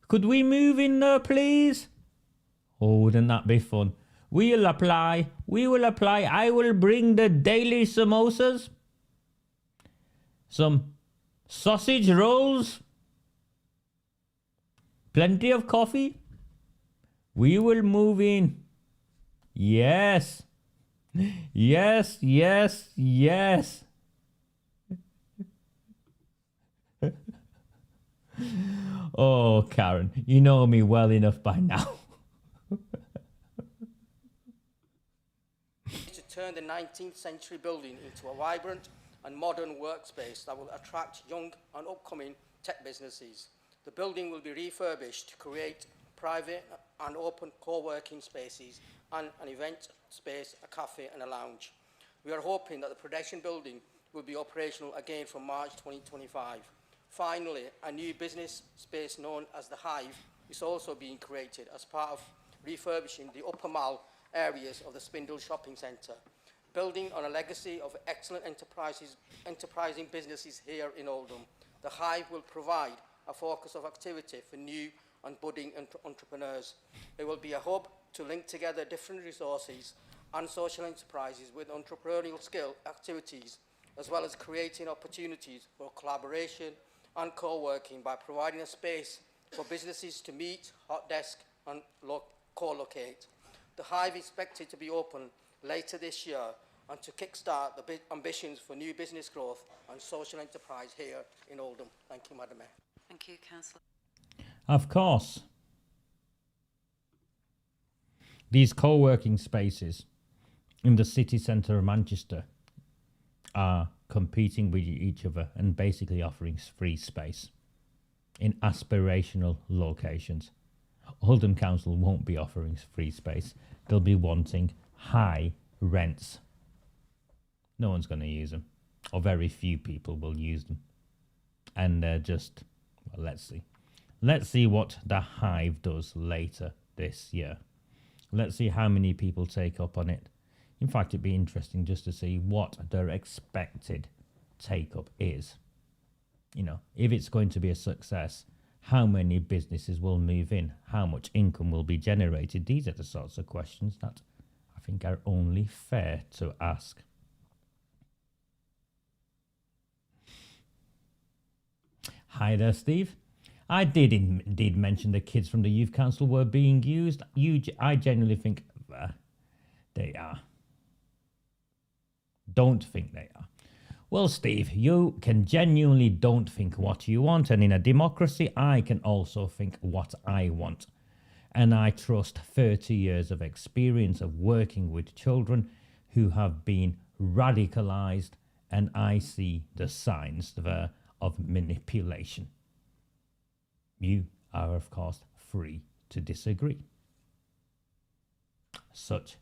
[SPEAKER 1] Could we move in there, please? Oh, wouldn't that be fun? We'll apply. We will apply. I will bring the daily samosas. Some sausage rolls. Plenty of coffee. We will move in. Yes. Yes, yes, yes. Oh, Karen, you know me well enough by now.
[SPEAKER 6] To turn the 19th century building into a vibrant and modern workspace that will attract young and upcoming tech businesses. The building will be refurbished to create private and open co-working spaces and an event space, a cafe and a lounge. We are hoping that the Prudential building will be operational again from March 2025. Finally, a new business space known as the Hive is also being created as part of refurbishing the upper mall areas of the Spindle Shopping Centre, building on a legacy of excellent enterprising businesses here in Oldham. The Hive will provide a focus of activity for new and budding entrepreneurs. It will be a hub to link together different resources and social enterprises with entrepreneurial skill activities, as well as creating opportunities for collaboration and co-working by providing a space for businesses to meet, hot desk and co-locate. The Hive is expected to be open later this year and to kickstart the ambitions for new business growth and social enterprise here in Oldham. Thank you, Madam Mayor.
[SPEAKER 2] Thank you, Councillor.
[SPEAKER 1] Of course. These co-working spaces in the city centre of Manchester are competing with each other and basically offering free space in aspirational locations. Oldham Council won't be offering free space. They'll be wanting high rents. No one's going to use them, or very few people will use them. And they're just, well, let's see. Let's see what the Hive does later this year. Let's see how many people take up on it. In fact, it'd be interesting just to see what their expected take-up is. You know, if it's going to be a success, how many businesses will move in? How much income will be generated? These are the sorts of questions that I think are only fair to ask. Hi there, Steve. I did indeed mention the kids from the Youth Council were being used. I genuinely think they are. Don't think they are. Well, Steve, you can genuinely don't think what you want, and in a democracy, I can also think what I want. And I trust 30 years of experience of working with children who have been radicalized, and I see the signs there of manipulation. You are, of course, free to disagree. Such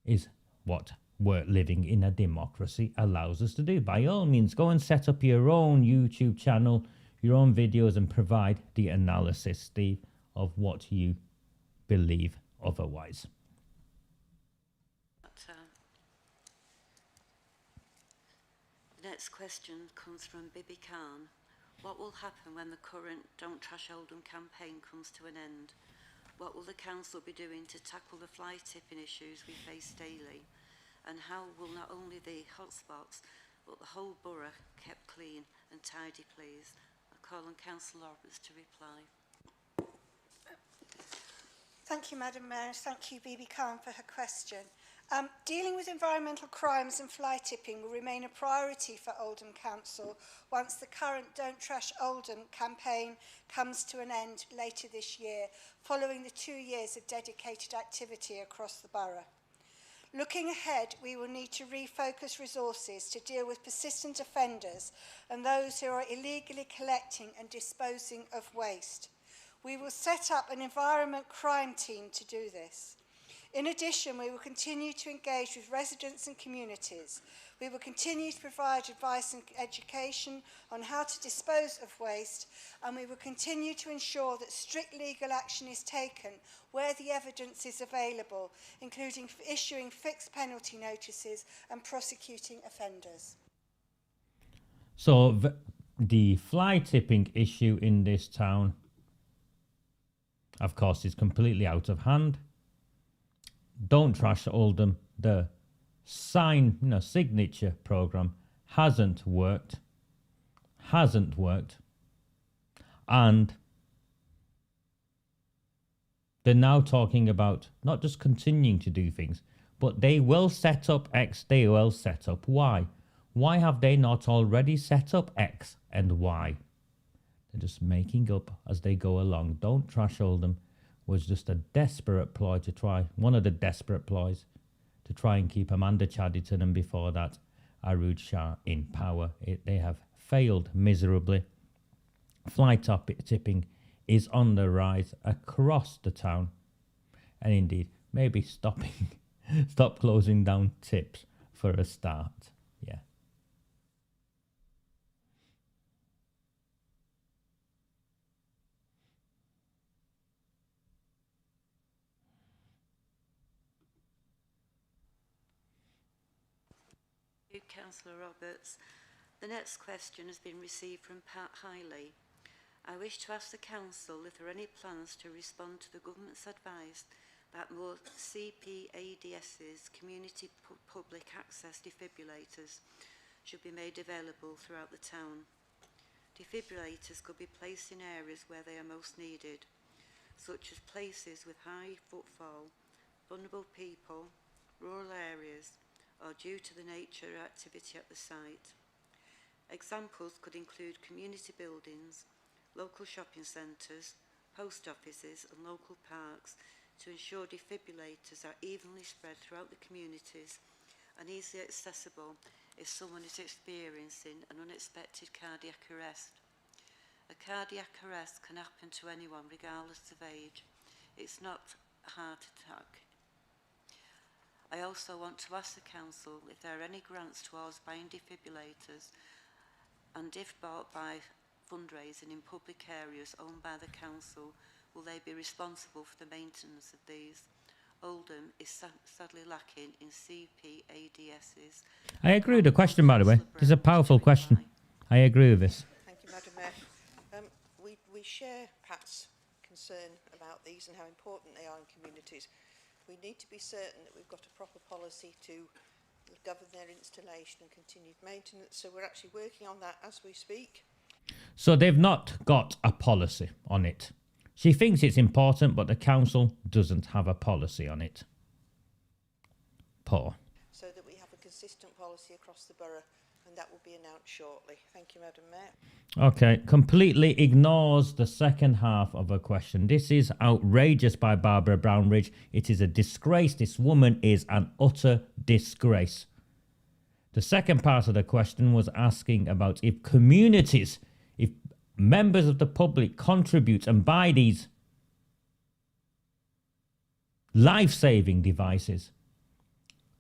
[SPEAKER 1] is what living in a democracy allows us to do. By all means, go and set up your own YouTube channel, your own videos and provide the analysis, Steve, of what you believe otherwise.
[SPEAKER 2] The next question comes from Bibi Khan. What will happen when the current Don't Trash Oldham campaign comes to an end? What will the council be doing to tackle the fly tipping issues we face daily? And how will not only the hotspots, but the whole borough kept clean and tidy, please? I call on Councillor Roberts to reply.
[SPEAKER 17] Thank you, Madam Mayor. Thank you, Bibi Khan, for her question. Dealing with environmental crimes and fly tipping will remain a priority for Oldham Council once the current Don't Trash Oldham campaign comes to an end later this year, following the 2 years of dedicated activity across the borough. Looking ahead, we will need to refocus resources to deal with persistent offenders and those who are illegally collecting and disposing of waste. We will set up an environment crime team to do this. In addition, we will continue to engage with residents and communities. We will continue to provide advice and education on how to dispose of waste, and we will continue to ensure that strict legal action is taken where the evidence is available, including issuing fixed penalty notices and prosecuting offenders.
[SPEAKER 1] So the fly tipping issue in this town, of course, is completely out of hand. Don't Trash Oldham, the signature program hasn't worked, and they're now talking about not just continuing to do things, but they will set up X, they will set up Y. Why have they not already set up X and Y? They're just making up as they go along. Don't Trash Oldham was just a desperate ploy to try, one of the desperate ploys to try and keep Amanda Chaddderton and before that Arooj Shah in power. They have failed miserably. Fly tipping is on the rise across the town, and indeed maybe stop closing down tips for a start. Yeah.
[SPEAKER 2] Councillor Roberts. The next question has been received from Pat Hiley. I wish to ask the Council if there are any plans to respond to the Government's advice that more CPADS's community public access defibrillators should be made available throughout the town. Defibrillators could be placed in areas where they are most needed, such as places with high footfall, vulnerable people, rural areas, or due to the nature of activity at the site. Examples could include community buildings, local shopping centres, post offices and local parks to ensure defibrillators are evenly spread throughout the communities and easily accessible if someone is experiencing an unexpected cardiac arrest. A cardiac arrest can happen to anyone regardless of age. It's not a heart attack. I also want to ask the Council if there are any grants towards buying defibrillators, and if bought by fundraising in public areas owned by the Council, will they be responsible for the maintenance of these? Oldham is sadly lacking in CPADSs.
[SPEAKER 1] I agree with the question, by the way. It's a powerful question. I agree with this.
[SPEAKER 18] Thank you, Madam Mayor. We share Pat's concern about these and how important they are in communities. We need to be certain that we've got a proper policy to govern their installation and continued maintenance. So we're actually working on that as we speak.
[SPEAKER 1] So they've not got a policy on it. She thinks it's important, but the Council doesn't have a policy on it. Poor.
[SPEAKER 18] So that we have a consistent policy across the borough, and that will be announced shortly. Thank you, Madam Mayor.
[SPEAKER 1] Okay, completely ignores the second half of her question. This is outrageous by Barbara Brownridge. It is a disgrace. This woman is an utter disgrace. The second part of the question was asking about if communities, if members of the public contribute and buy these life-saving devices,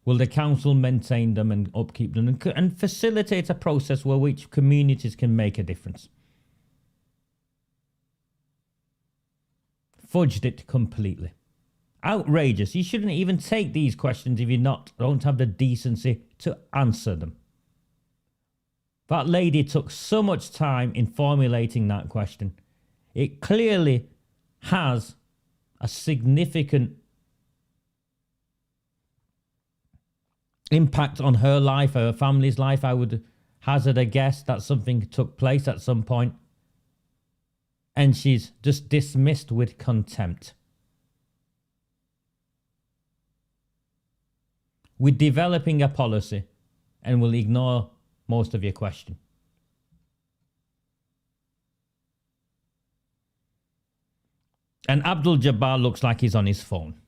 [SPEAKER 1] will the Council maintain them and upkeep them and facilitate a process where which communities can make a difference? fudged it completely. Outrageous. You shouldn't even take these questions if you don't have the decency to answer them. That lady took so much time in formulating that question. It clearly has a significant impact on her life, her family's life. I would hazard a guess that something took place at some point, and she's just dismissed with contempt. We're developing a policy and we'll ignore most of your question. And Abdul Jabbar looks like he's on his phone.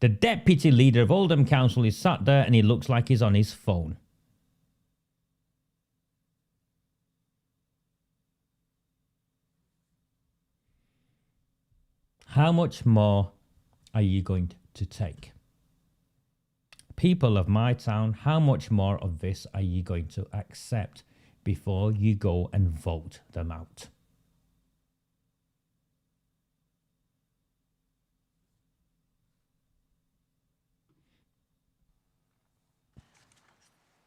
[SPEAKER 1] The deputy leader of Oldham Council is sat there and he looks like he's on his phone. How much more are you going to take? People of my town, how much more of this are you going to accept before you go and vote them out?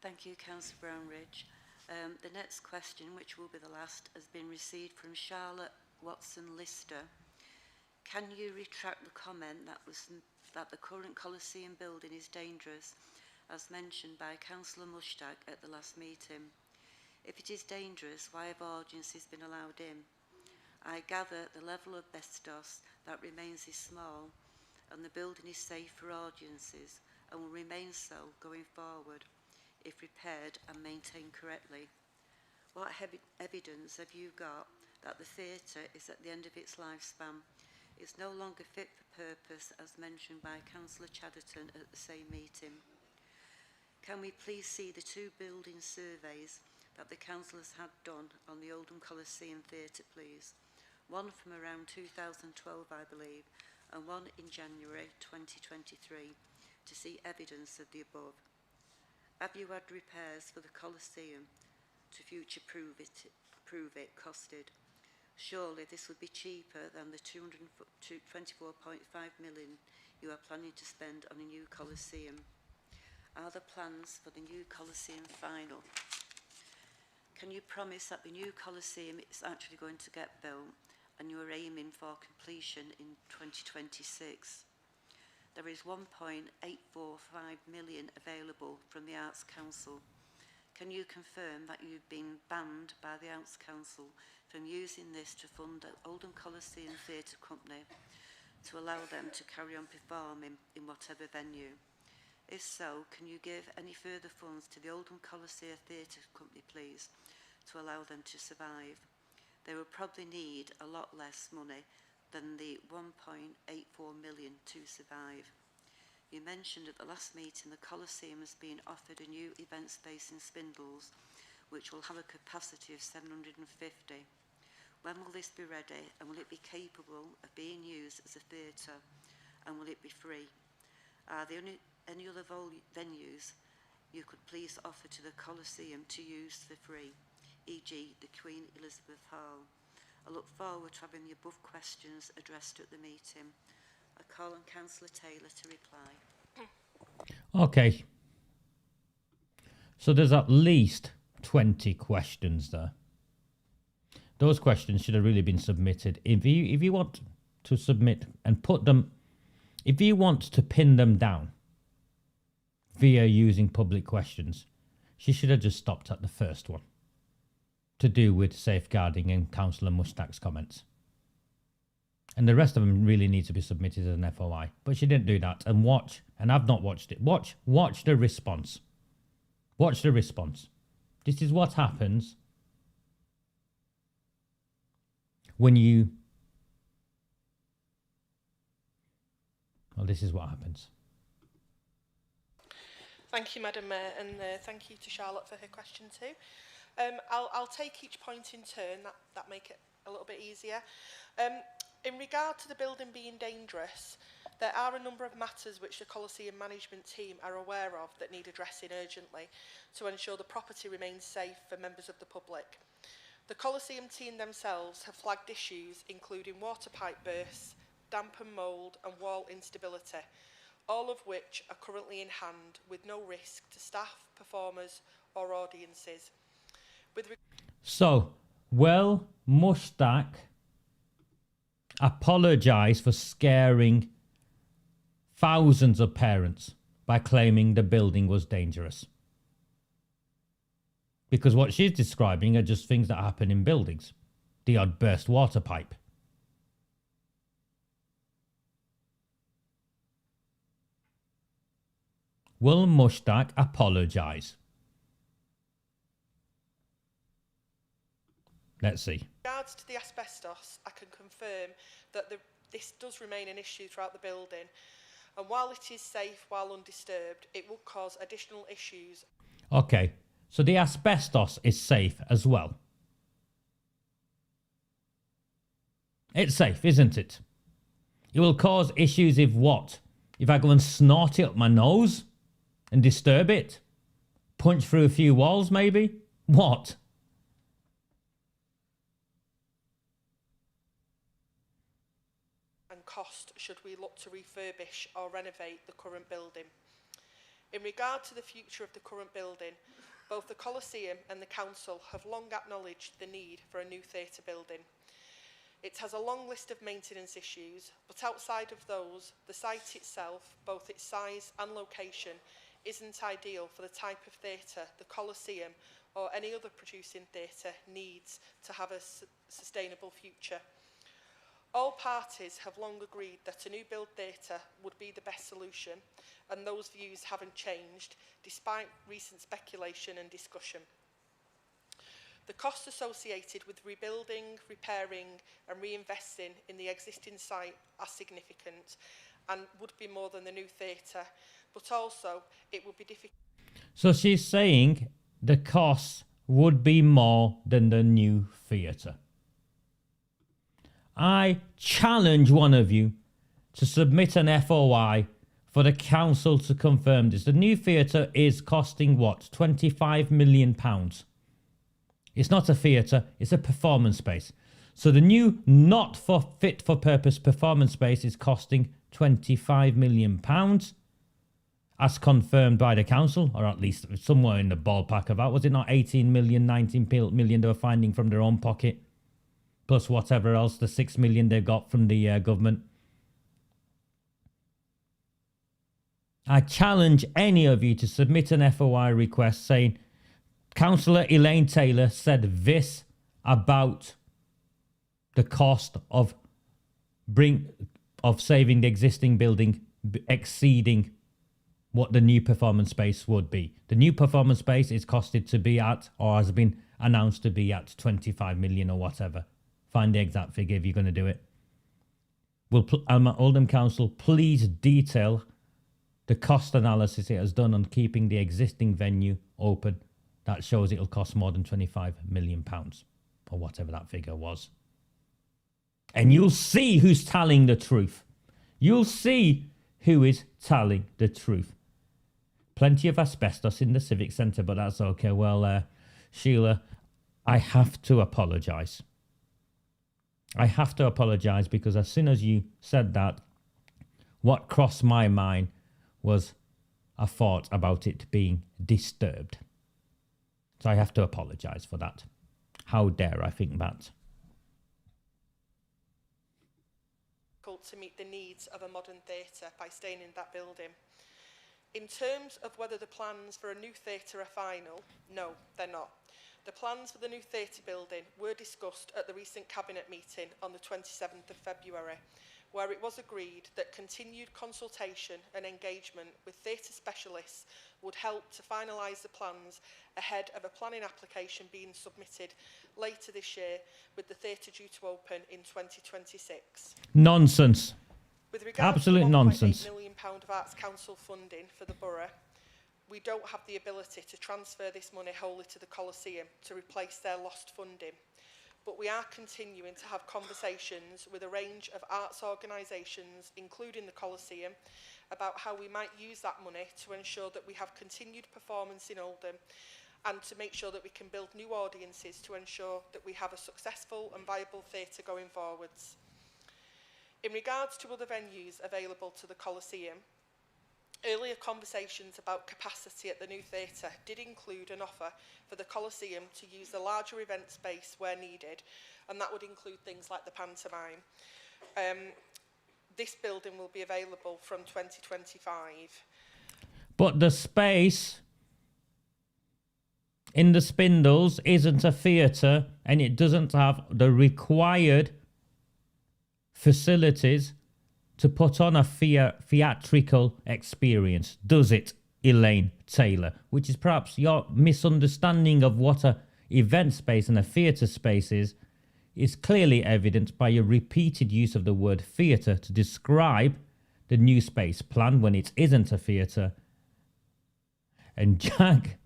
[SPEAKER 2] Thank you, Councillor Brownridge. The next question, which will be the last, has been received from Charlotte Watson-Lister. Can you retract the comment that the current Coliseum building is dangerous, as mentioned by Councillor Mushtaq at the last meeting? If it is dangerous, why have audiences been allowed in? I gather the level of asbestos that remains is small, and the building is safe for audiences and will remain so going forward if repaired and maintained correctly. What evidence have you got that the theatre is at the end of its lifespan, is no longer fit for purpose as mentioned by Councillor Chadderton at the same meeting? Can we please see the two building surveys that the council has had done on the Oldham Coliseum Theatre, please? One from around 2012, I believe, and one in January 2023, to see evidence of the above. Have you had repairs for the Coliseum to future-proof it costed? Surely this would be cheaper than the 24.5 million you are planning to spend on a new Coliseum. Are the plans for the new Coliseum final? Can you promise that the new Coliseum is actually going to get built and you are aiming for completion in 2026? There is 1.845 million available from the Arts Council. Can you confirm that you've been banned by the Arts Council from using this to fund the Oldham Coliseum Theatre Company to allow them to carry on performing in whatever venue? If so, can you give any further funds to the Oldham Coliseum Theatre Company, please, to allow them to survive? They will probably need a lot less money than the 1.84 million to survive. You mentioned at the last meeting the Coliseum has been offered a new event space in Spindles, which will have a capacity of 750. When will this be ready, and will it be capable of being used as a theatre, and will it be free? Are there any other venues you could please offer to the Coliseum to use for free, e.g. the Queen Elizabeth Hall? I look forward to having the above questions addressed at the meeting. I call on Councillor Taylor to reply.
[SPEAKER 1] Okay. So there's at least 20 questions there. Those questions should have really been submitted. If you want to submit and put them, if you want to pin them down via using public questions, she should have just stopped at the first one, to do with safeguarding and Councillor Mushtaq's comments. And the rest of them really need to be submitted as an FOI. But she didn't do that. And watch, and I've not watched it, watch the response. Watch the response. This is what happens when you... Well, this is what happens.
[SPEAKER 16] Thank you, Madam Mayor, and thank you to Charlotte for her question too. I'll take each point in turn, that make it a little bit easier. In regard to the building being dangerous, there are a number of matters which the Coliseum management team are aware of that need addressing urgently to ensure the property remains safe for members of the public. The Coliseum team themselves have flagged issues including water pipe bursts, damp and mould and wall instability, all of which are currently in hand with no risk to staff, performers or audiences.
[SPEAKER 1] So, Will Mushtaq apologised for scaring thousands of parents by claiming the building was dangerous. Because what she's describing are just things that happen in buildings. The odd burst water pipe. Will Mushtaq apologise? Let's see.
[SPEAKER 16] With regards to the asbestos, I can confirm that this does remain an issue throughout the building, and while it is safe while undisturbed, it will cause additional issues.
[SPEAKER 1] Okay, so the asbestos is safe as well. It's safe, isn't it? It will cause issues if what? If I go and snort it up my nose and disturb it? Punch through a few walls maybe? What?
[SPEAKER 16] And cost should we look to refurbish or renovate the current building. In regard to the future of the current building, both the Coliseum and the Council have long acknowledged the need for a new theatre building. It has a long list of maintenance issues, but outside of those, the site itself, both its size and location, isn't ideal for the type of theatre the Coliseum or any other producing theatre needs to have a sustainable future. All parties have long agreed that a new build theatre would be the best solution, and those views haven't changed despite recent speculation and discussion. The costs associated with rebuilding, repairing and reinvesting in the existing site are significant and would be more than the new theatre, but also it would be difficult.
[SPEAKER 1] So she's saying the costs would be more than the new theatre. I challenge one of you to submit an FOI for the council to confirm this. The new theatre is costing what? £25 million. It's not a theatre, it's a performance space. So the new not for fit for purpose performance space is costing £25 million as confirmed by the council, or at least somewhere in the ballpark of that. Was it not 18 million, 19 million they were finding from their own pocket? Plus whatever else, the 6 million they got from the government. I challenge any of you to submit an FOI request saying, Councillor Elaine Taylor said this about the cost of saving the existing building exceeding what the new performance space would be. The new performance space is costed to be at, or has been announced to be at, 25 million or whatever. Find the exact figure if you're going to do it. Will Oldham Council please detail the cost analysis it has done on keeping the existing venue open that shows it'll cost more than £25 million, or whatever that figure was. And you'll see who's telling the truth. You'll see who is telling the truth. Plenty of asbestos in the Civic Centre, but that's okay. Well, Sheila, I have to apologise. I have to apologise because as soon as you said that, what crossed my mind was a thought about it being disturbed. So I have to apologise for that. How dare I think that?
[SPEAKER 16] To meet the needs of a modern theatre by staying in that building. In terms of whether the plans for a new theatre are final, no, they're not. The plans for the new theatre building were discussed at the recent Cabinet meeting on the 27th of February, where it was agreed that continued consultation and engagement with theatre specialists would help to finalise the plans ahead of a planning application being submitted later this year, with the theatre due to open in 2026.
[SPEAKER 1] Nonsense.
[SPEAKER 16] With regard
[SPEAKER 1] Absolute
[SPEAKER 16] to the
[SPEAKER 1] nonsense.
[SPEAKER 16] £1.8 million of Arts Council funding for the borough, we don't have the ability to transfer this money wholly to the Coliseum to replace their lost funding. But we are continuing to have conversations with a range of arts organisations, including the Coliseum, about how we might use that money to ensure that we have continued performance in Oldham and to make sure that we can build new audiences to ensure that we have a successful and viable theatre going forwards. In regards to other venues available to the Coliseum, earlier conversations about capacity at the new theatre did include an offer for the Coliseum to use the larger event space where needed, and that would include things like the pantomime. This building will be available from 2025.
[SPEAKER 1] But the space in the Spindles isn't a theatre, and it doesn't have the required facilities to put on a theatrical experience, does it, Elaine Taylor? Which is perhaps your misunderstanding of what a event space and a theatre space is clearly evident by your repeated use of the word theatre to describe the new space plan when it isn't a theatre. And Jack,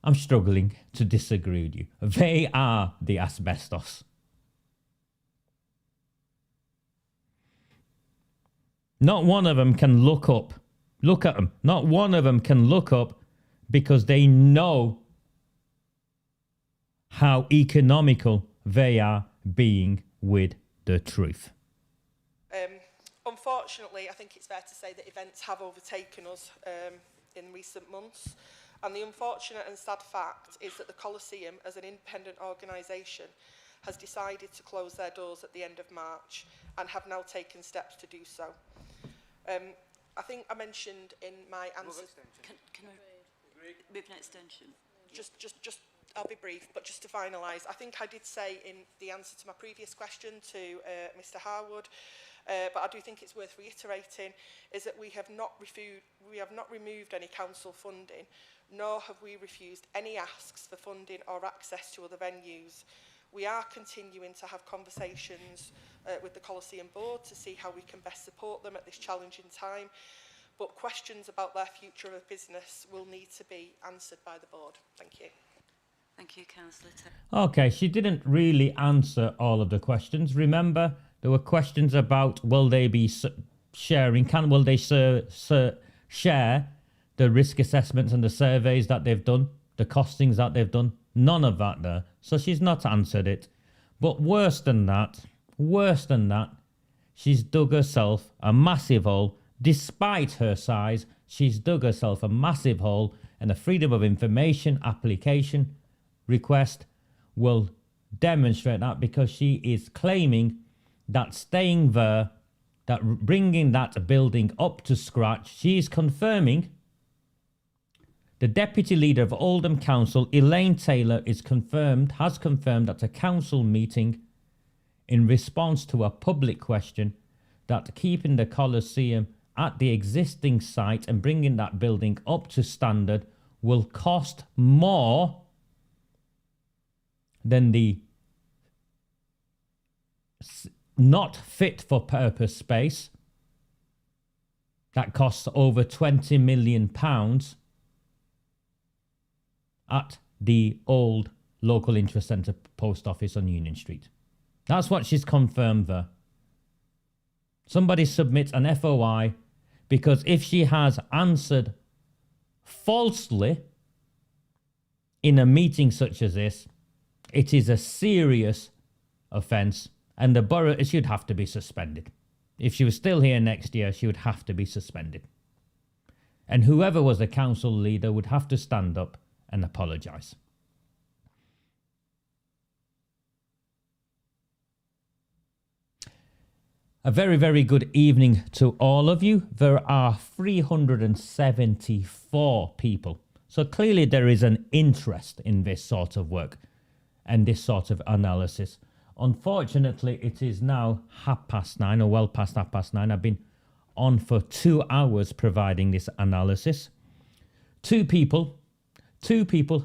[SPEAKER 1] I'm struggling to disagree with you. They are the asbestos. Not one of them can look up. Look at them. Not one of them can look up because they know how economical they are being with the truth.
[SPEAKER 16] Unfortunately, I think it's fair to say that events have overtaken us in recent months. And the unfortunate and sad fact is that the Coliseum, as an independent organisation, has decided to close their doors at the end of March and have now taken steps to do so. I think I mentioned in my answer...
[SPEAKER 2] Can I move an extension?
[SPEAKER 16] I'll be brief, but just to finalise, I think I did say in the answer to my previous question to Mr Harwood, but I do think it's worth reiterating, is that we have not removed any council funding, nor have we refused any asks for funding or access to other venues. We are continuing to have conversations with the Coliseum board to see how we can best support them at this challenging time, but questions about their future of business will need to be answered by the board. Thank you.
[SPEAKER 2] Thank you, Councillor Taylor.
[SPEAKER 1] Okay, she didn't really answer all of the questions. Remember, there were questions about will they be sharing, will they share the risk assessments and the surveys that they've done, the costings that they've done. None of that there. So she's not answered it. But worse than that, she's dug herself a massive hole. Despite her size, she's dug herself a massive hole, and the Freedom of Information application request will demonstrate that, because she is claiming that staying there, that bringing that building up to scratch, she is confirming. The Deputy Leader of Oldham Council, Elaine Taylor, has confirmed at a council meeting in response to a public question that keeping the Coliseum at the existing site and bringing that building up to standard will cost more than the not fit for purpose space that costs over £20 million at the old local interest centre post office on Union Street. That's what she's confirmed there. Somebody submit an FOI, because if she has answered falsely in a meeting such as this, it is a serious offence, and the borough should have to be suspended. If she was still here next year, she would have to be suspended. And whoever was the council leader would have to stand up and apologise. A very, very good evening to all of you. There are 374 people. So clearly there is an interest in this sort of work and this sort of analysis. Unfortunately, it is now 9:30, or well past 9:30. I've been on for 2 hours providing this analysis. Two people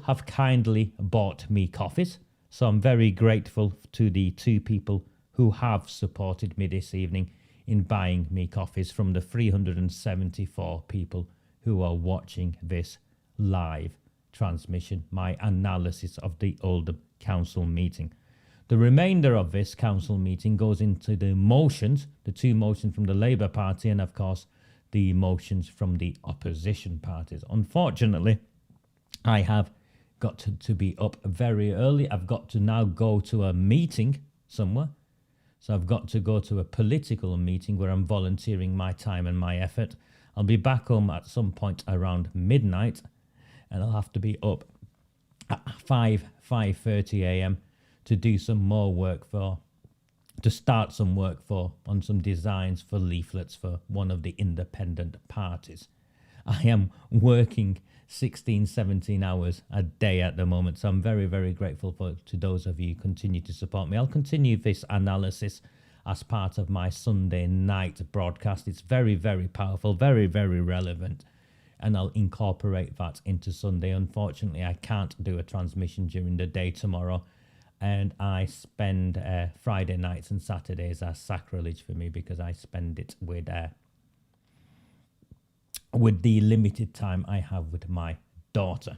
[SPEAKER 1] have kindly bought me coffees. So I'm very grateful to the 2 people who have supported me this evening in buying me coffees, from the 374 people who are watching this live transmission, my analysis of the Oldham Council meeting. The remainder of this council meeting goes into the motions, the 2 motions from the Labour Party, and of course the motions from the opposition parties. Unfortunately, I have got to be up very early. I've got to now go to a meeting somewhere. So I've got to go to a political meeting where I'm volunteering my time and my effort. I'll be back home at some point around midnight, and I'll have to be up at 5:30 a.m. to do some more work to start some work on some designs for leaflets for one of the independent parties. I am working 16, 17 hours a day at the moment, so I'm very, very grateful to those of you who continue to support me. I'll continue this analysis as part of my Sunday night broadcast. It's very, very powerful, very, very relevant, and I'll incorporate that into Sunday. Unfortunately, I can't do a transmission during the day tomorrow, and I spend Friday nights and Saturdays as sacrilege for me because I spend it with the limited time I have with my daughter.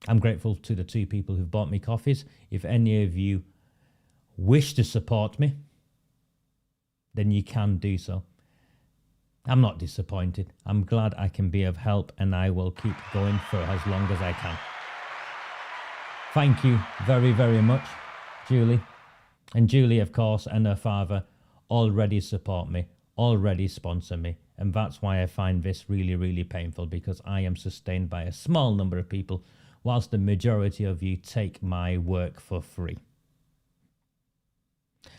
[SPEAKER 1] I'm grateful to the 2 people who've bought me coffees. If any of you wish to support me, then you can do so. I'm not disappointed. I'm glad I can be of help, and I will keep going for as long as I can. Thank you very, very much, Julie. And Julie, of course, and her father already support me, already sponsor me. And that's why I find this really, really painful, because I am sustained by a small number of people, whilst the majority of you take my work for free.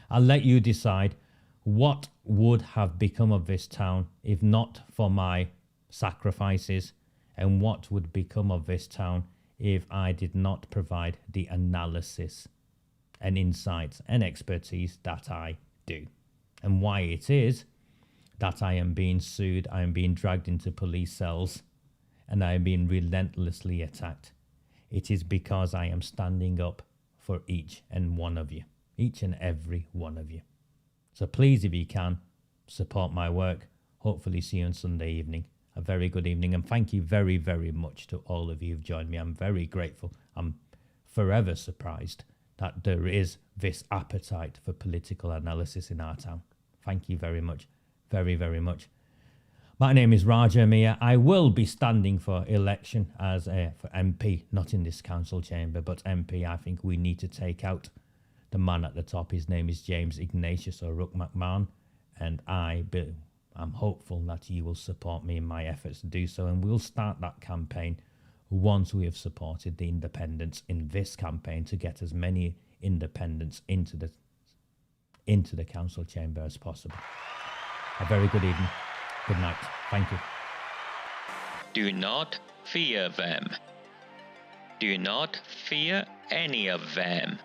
[SPEAKER 1] I'll let you decide what would have become of this town if not for my sacrifices, and what would become of this town if I did not provide the analysis and insights and expertise that I do, and why it is that I am being sued, I am being dragged into police cells, and I am being relentlessly attacked. It is because I am standing up for each and one of you, each and every one of you. So please, if you can, support my work. Hopefully see you on Sunday evening. A very good evening, and thank you very, very much to all of you who've joined me. I'm very grateful. I'm forever surprised that there is this appetite for political analysis in our town. Thank you very much. Very, very much. My name is Raja Miah. I will be standing for election as for MP, not in this council chamber, but MP. I think we need to take out the man at the top. His name is James Ignatius O'Rourke McMahon, and I'm hopeful that you will support me in my efforts to do so, and we'll start that campaign once we have supported the independents in this campaign to get as many independents into the council chamber as possible. A very good evening. Good night. Thank you.
[SPEAKER 19] Do not fear them. Do not fear any of them.